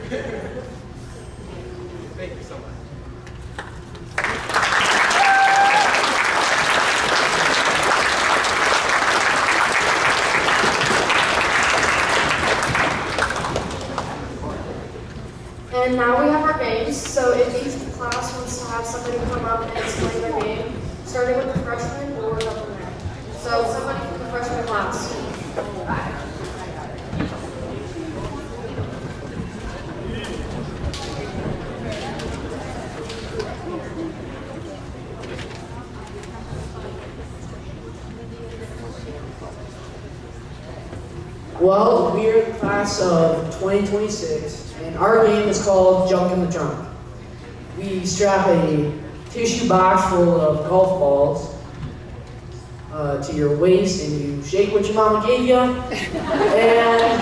Thank you so much. And now we have our games, so if each class wants to have somebody come up and explain their game, starting with the freshmen, we'll work up from there. So somebody from the freshman class. Well, we're the class of 2026, and our game is called Junk in the Trunk. We strap a tissue box full of golf balls to your waist, and you shake what your mama gave you, and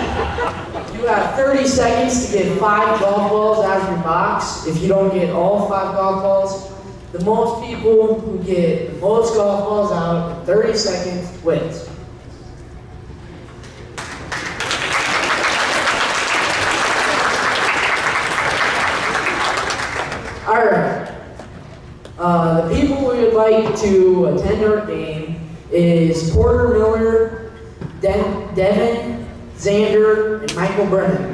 you have 30 seconds to get 5 golf balls out of your box. If you don't get all 5 golf balls, the most people who get the most golf balls out in 30 seconds wins. All right. The people we would like to attend our game is Porter Miller, Devin, Xander, and Michael Brennan.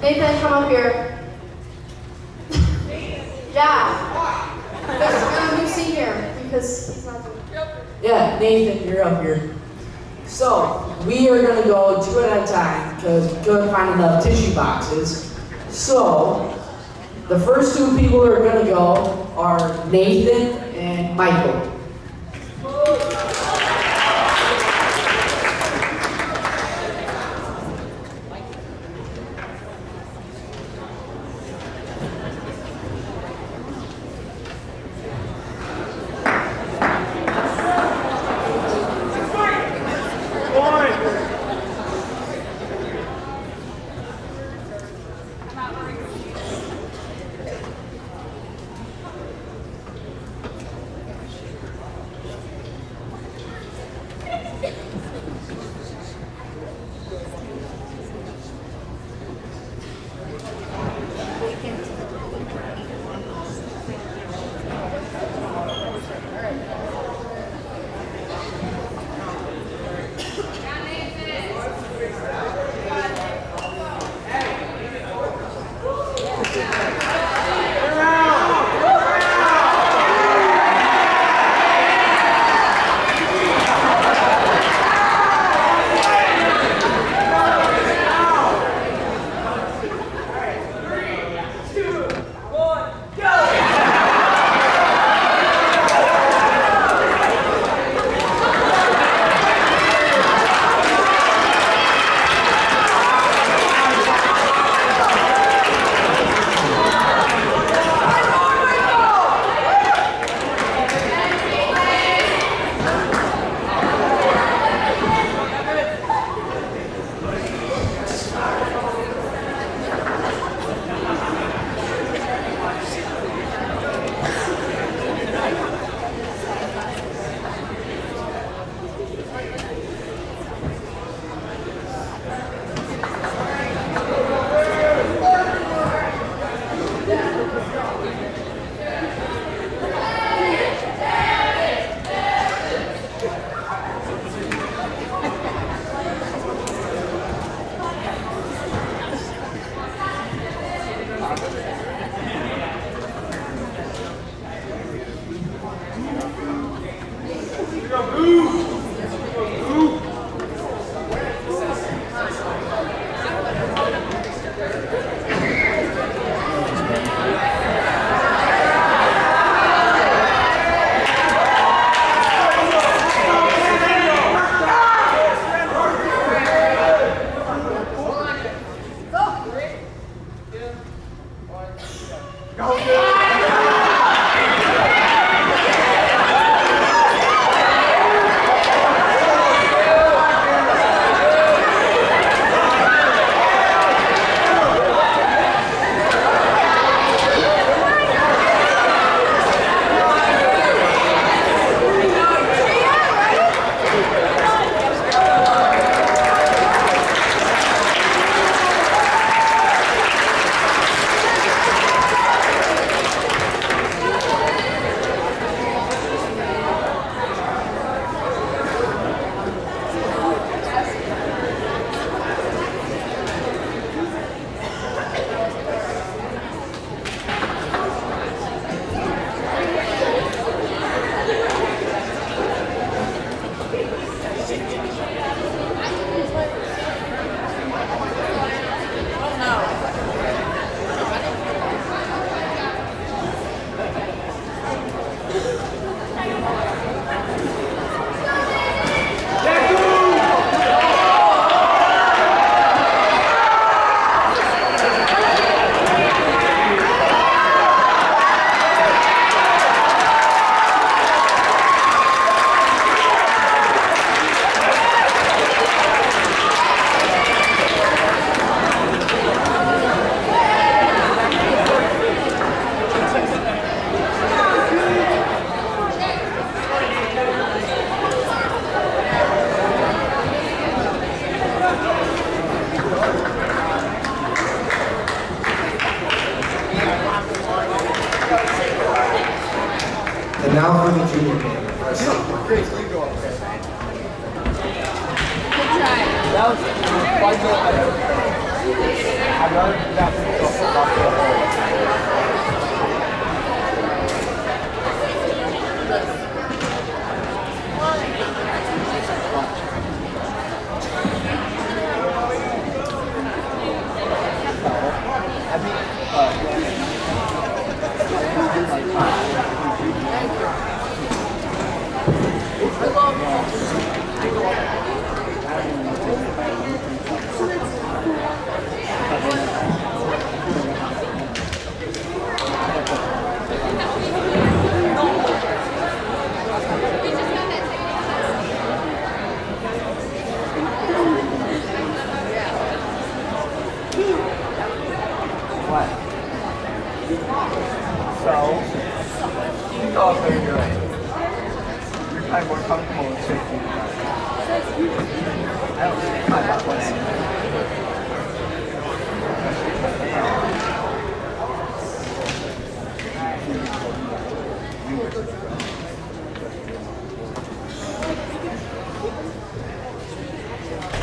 Nathan, come up here. Yeah. There's a new senior because he's not there. Yeah, Nathan, you're up here. So, we are going to go 2 at a time because we couldn't find enough tissue boxes. So, the first 2 people who are going to go are Nathan and Michael. And now for the junior game. Our sophomore game. That was quite good. I'd rather do that than go football field. What? So, you thought very good. You're kind of more comfortable with 50. I don't think I got one.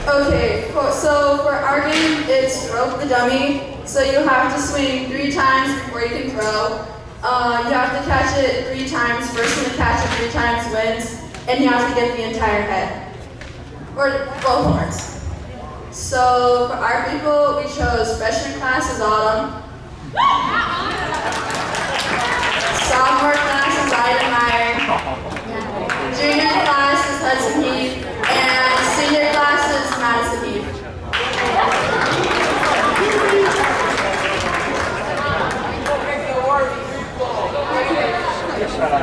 Okay, so for our game, it's rope the dummy. So you have to swing 3 times before you can throw. You have to catch it 3 times. First one to catch it 3 times wins. And you have to get the entire head. Or both horns. So for our people, we chose freshman class is Autumn. Sophomore class is Ida Meyer. Junior class is Hudson Heath. And senior class is Madison Heath. Shut up.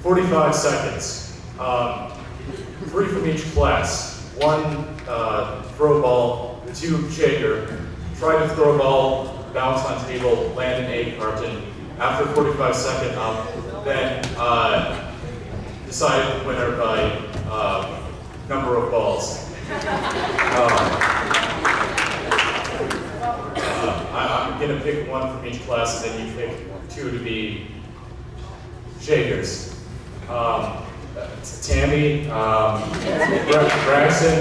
45 seconds. 3 from each class. 1 throw ball, 2 shaker. Try to throw a ball, bounce on table, land an egg carton. After 45 seconds up, then decide the winner by number of balls. I'm gonna pick 1 from each class, and then you pick 2 to be shakers. Tammy, Braxton,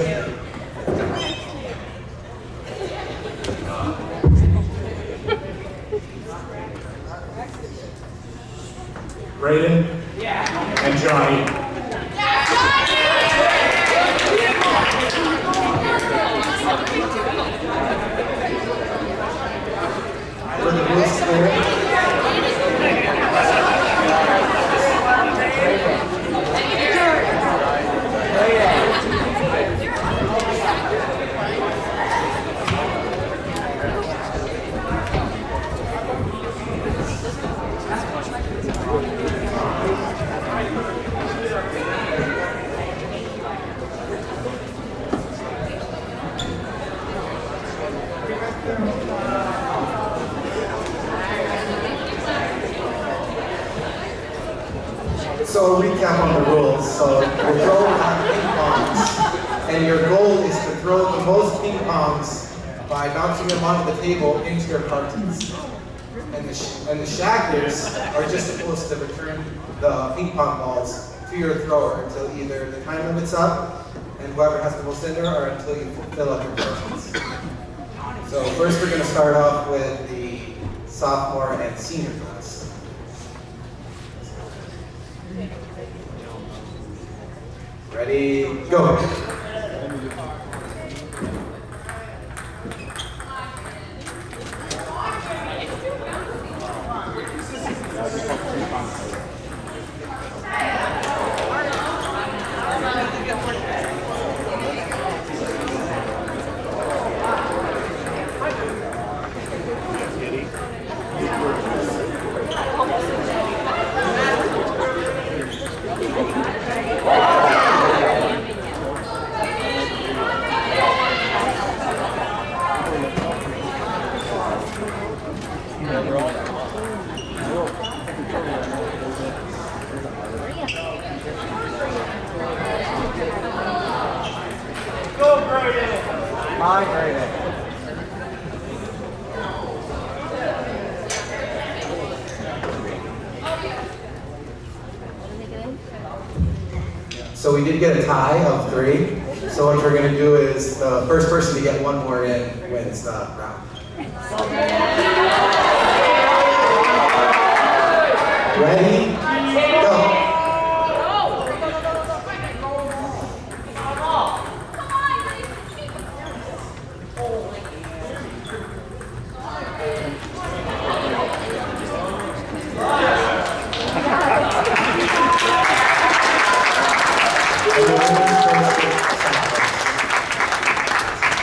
Brayden, and Johnny. For the rules clear. So a recap on the rules. So the throw will have ping pongs, and your goal is to throw the most ping pongs by bouncing them onto the table into your cartons. And the shackers are just supposed to return the ping pong balls to your thrower until either the time limit's up and whoever has the most in there, or until you fill up your cartons. So first we're going to start off with the sophomore and senior class. Ready, go. Hi, Brayden. So we did get a tie of 3. So what we're going to do is the first person to get 1 more in wins the round. Ready, go.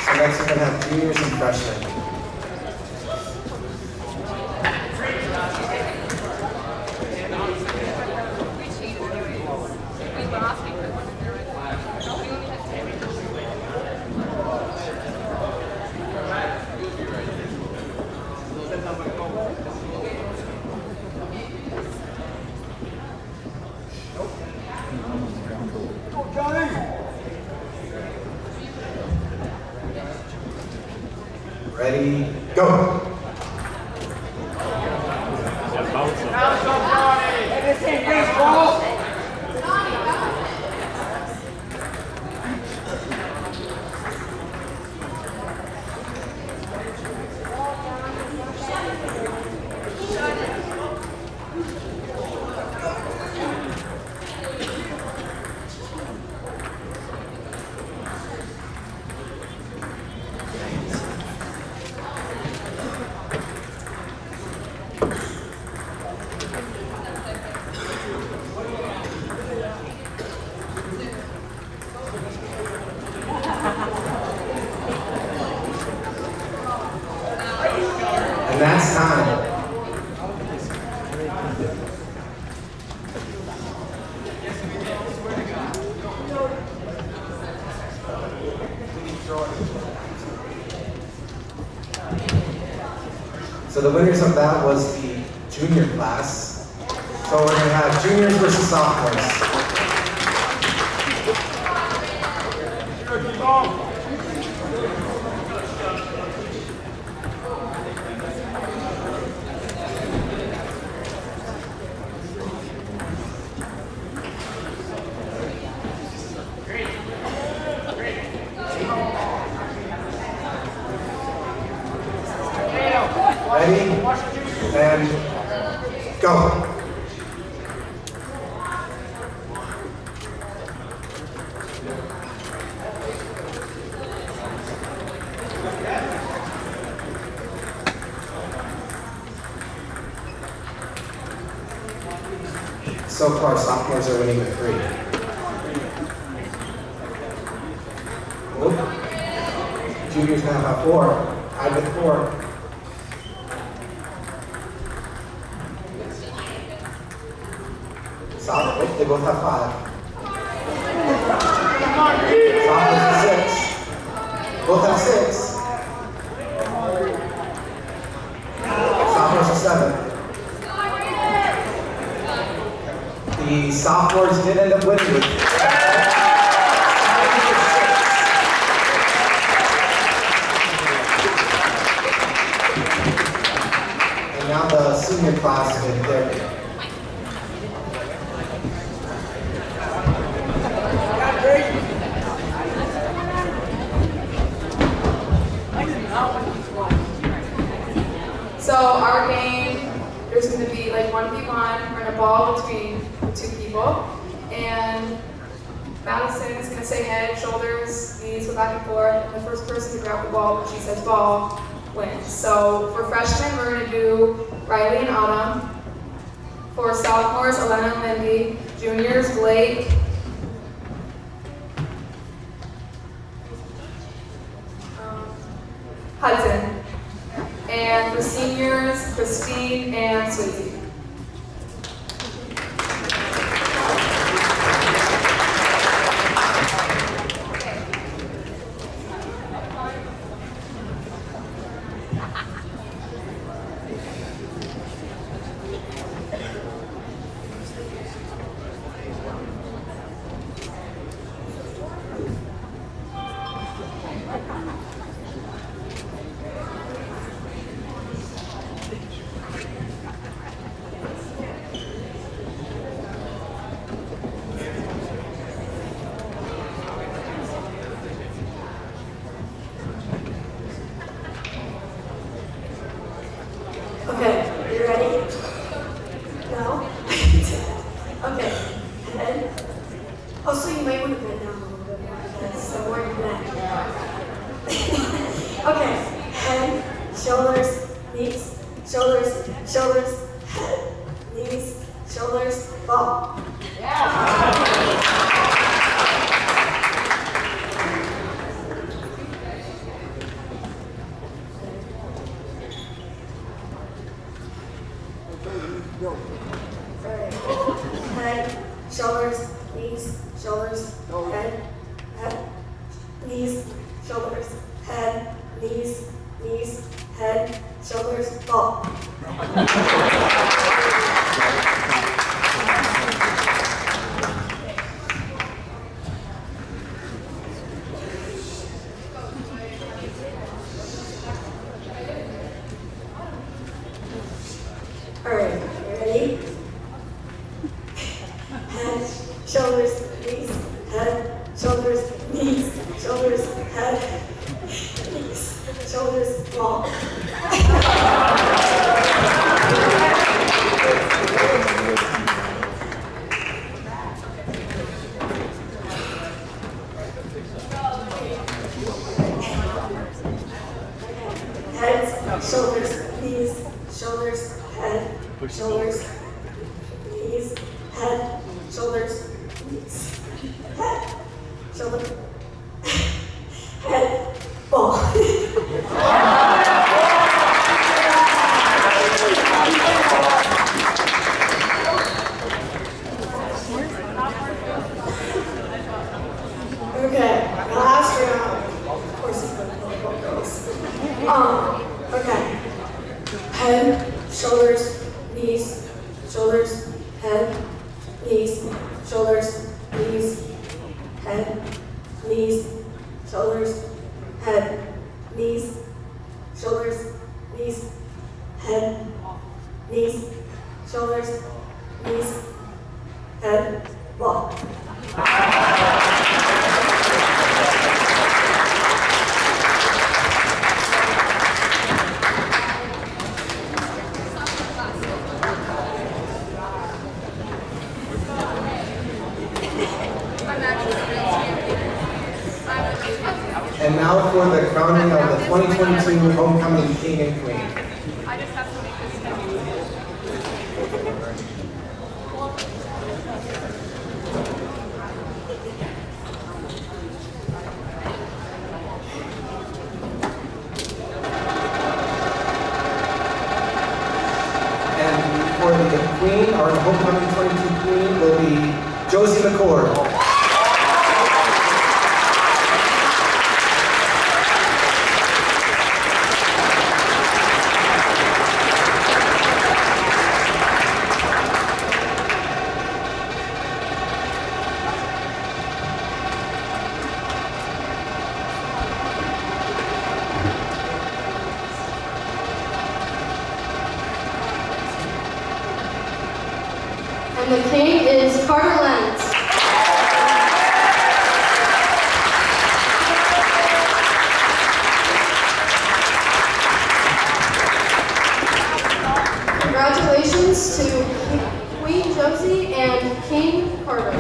So next we're going to have juniors and freshmen. Ready, go. And that's time. So the winners of that was the junior class. So we're going to have juniors versus sophomores. Ready? And go. So far, sophomores are winning with 3. Oop. Juniors now have 4. Tied with 4. Sophomores, they both have 5. Sophomores have 6. Both have 6. Sophomores have 7. The sophomores did end up winning with and now the senior class with their So our game, there's going to be like 1v1, we're going to ball between 2 people, and Madison is going to say head, shoulders, knees, go back and forth, and the first person to grab the ball when she says ball wins. So for freshmen, we're going to do Riley and Autumn. For sophomores, Elena and Lindy. Juniors, Blake, Hudson. And for seniors, Christine and Swayze. Okay, you ready? No? Okay, head. Oh, so you might want to bend down a little bit more because I'm wearing black. Okay, head, shoulders, knees, shoulders, shoulders, head, knees, shoulders, ball. Alright. Head, shoulders, knees, shoulders, head, knees, shoulders, head, knees, head, shoulders, ball. Alright, ready? Head, shoulders, knees, head, shoulders, knees, shoulders, head, knees, shoulders, ball. Heads, shoulders, knees, shoulders, head, shoulders, knees, head, shoulders, knees, head, shoulders, head, ball. Okay, last round. We're shoulders, head, knees, shoulders, knees, head, knees, shoulders, knees, head, ball. And now for the crowning of the 2022 Homecoming King and Queen. And for the Queen, our Homecoming 22 Queen will be Josie McCord. And the king is Carter Lenz. Congratulations to Queen Josie and King Carter.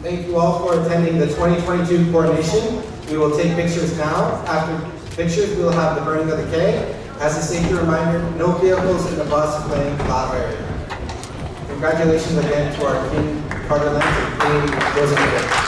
Thank you all for attending the 2022 coronation. We will take pictures now. After pictures, we will have the burning of the keg. As a safety reminder, no vehicles in the bus playing flower area. Congratulations again to our King Carter Lenz and Queen Josie McCord.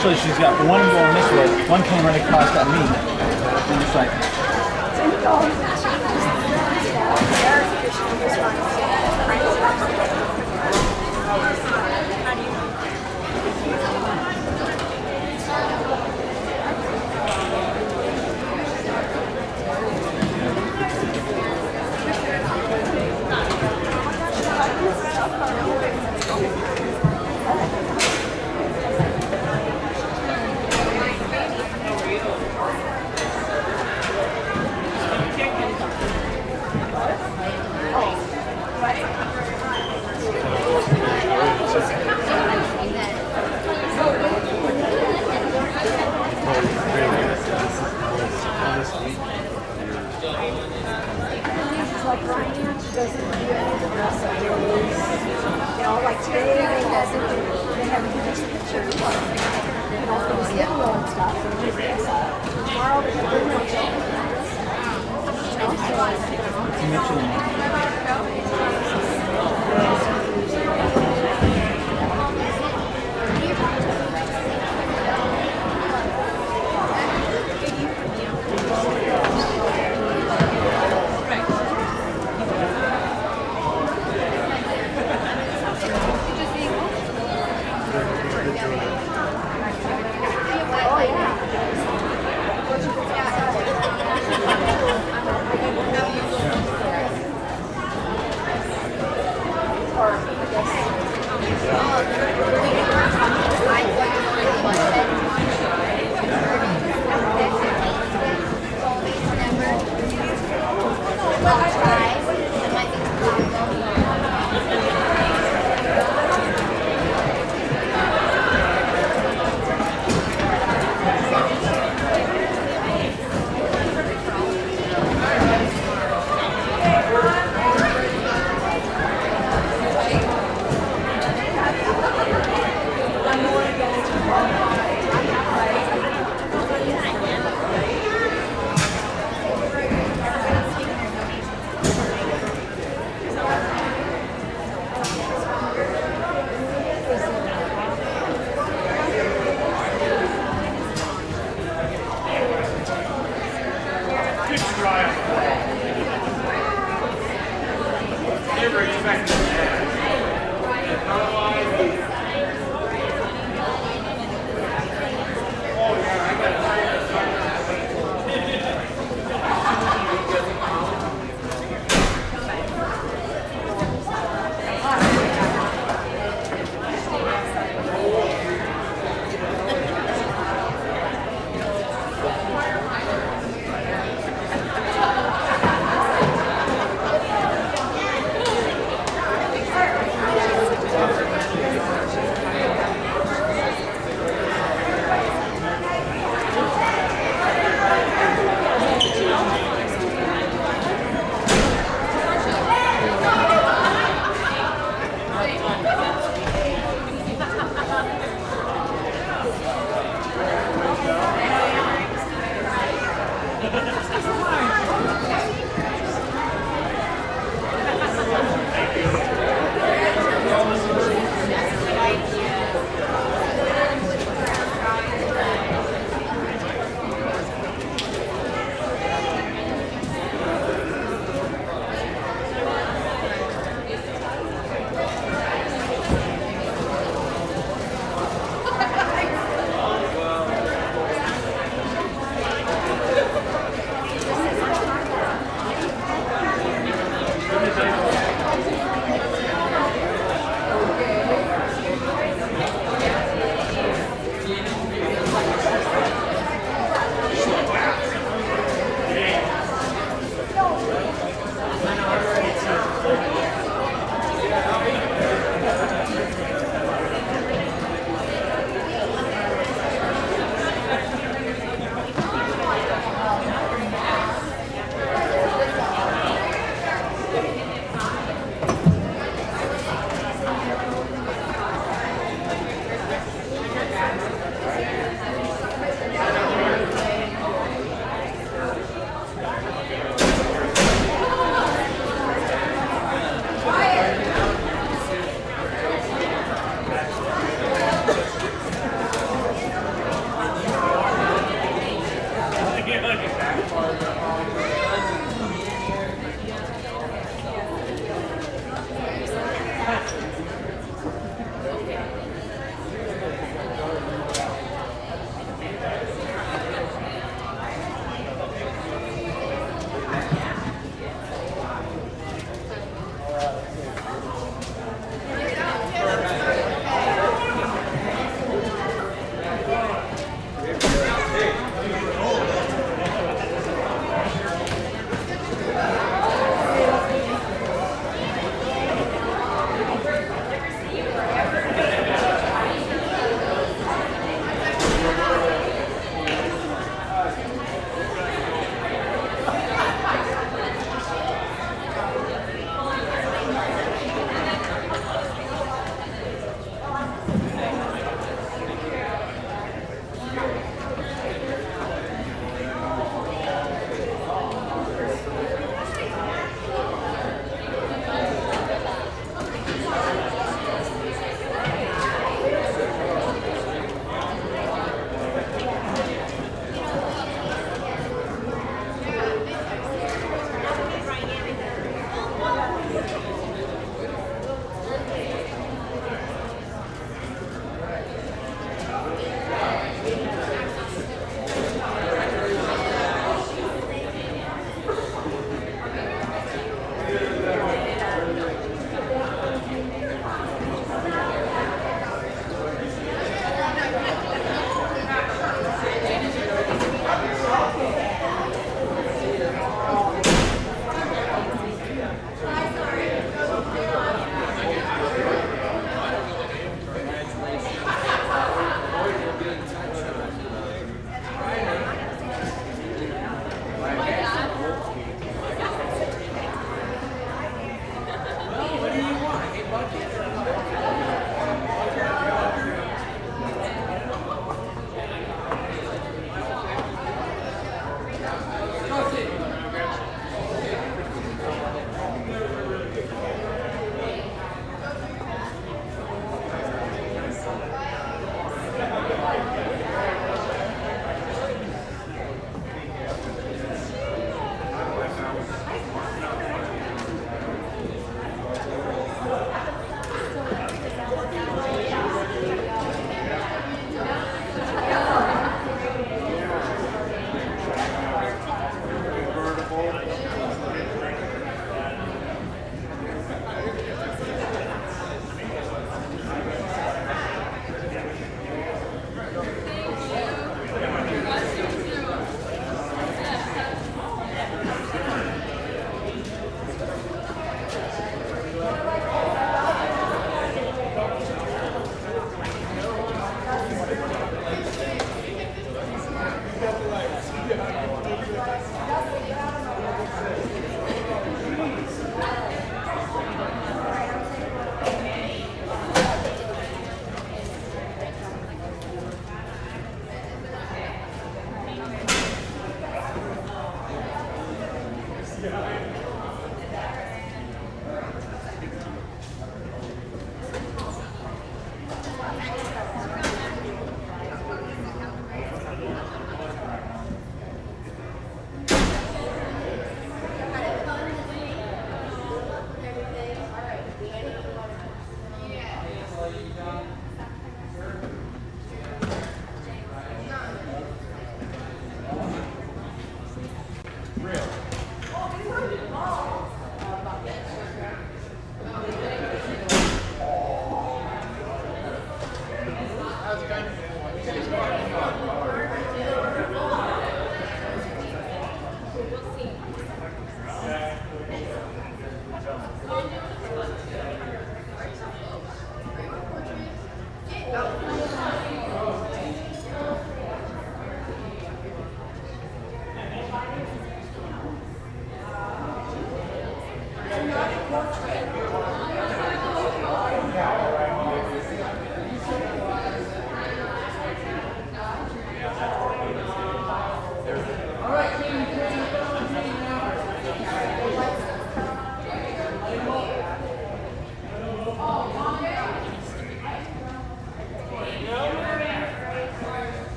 So she's got one going this way, one coming right across at me. And it's like, Kimball and stuff. Tomorrow we're going Never expected that.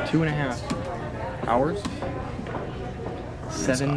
2.5 hours. 7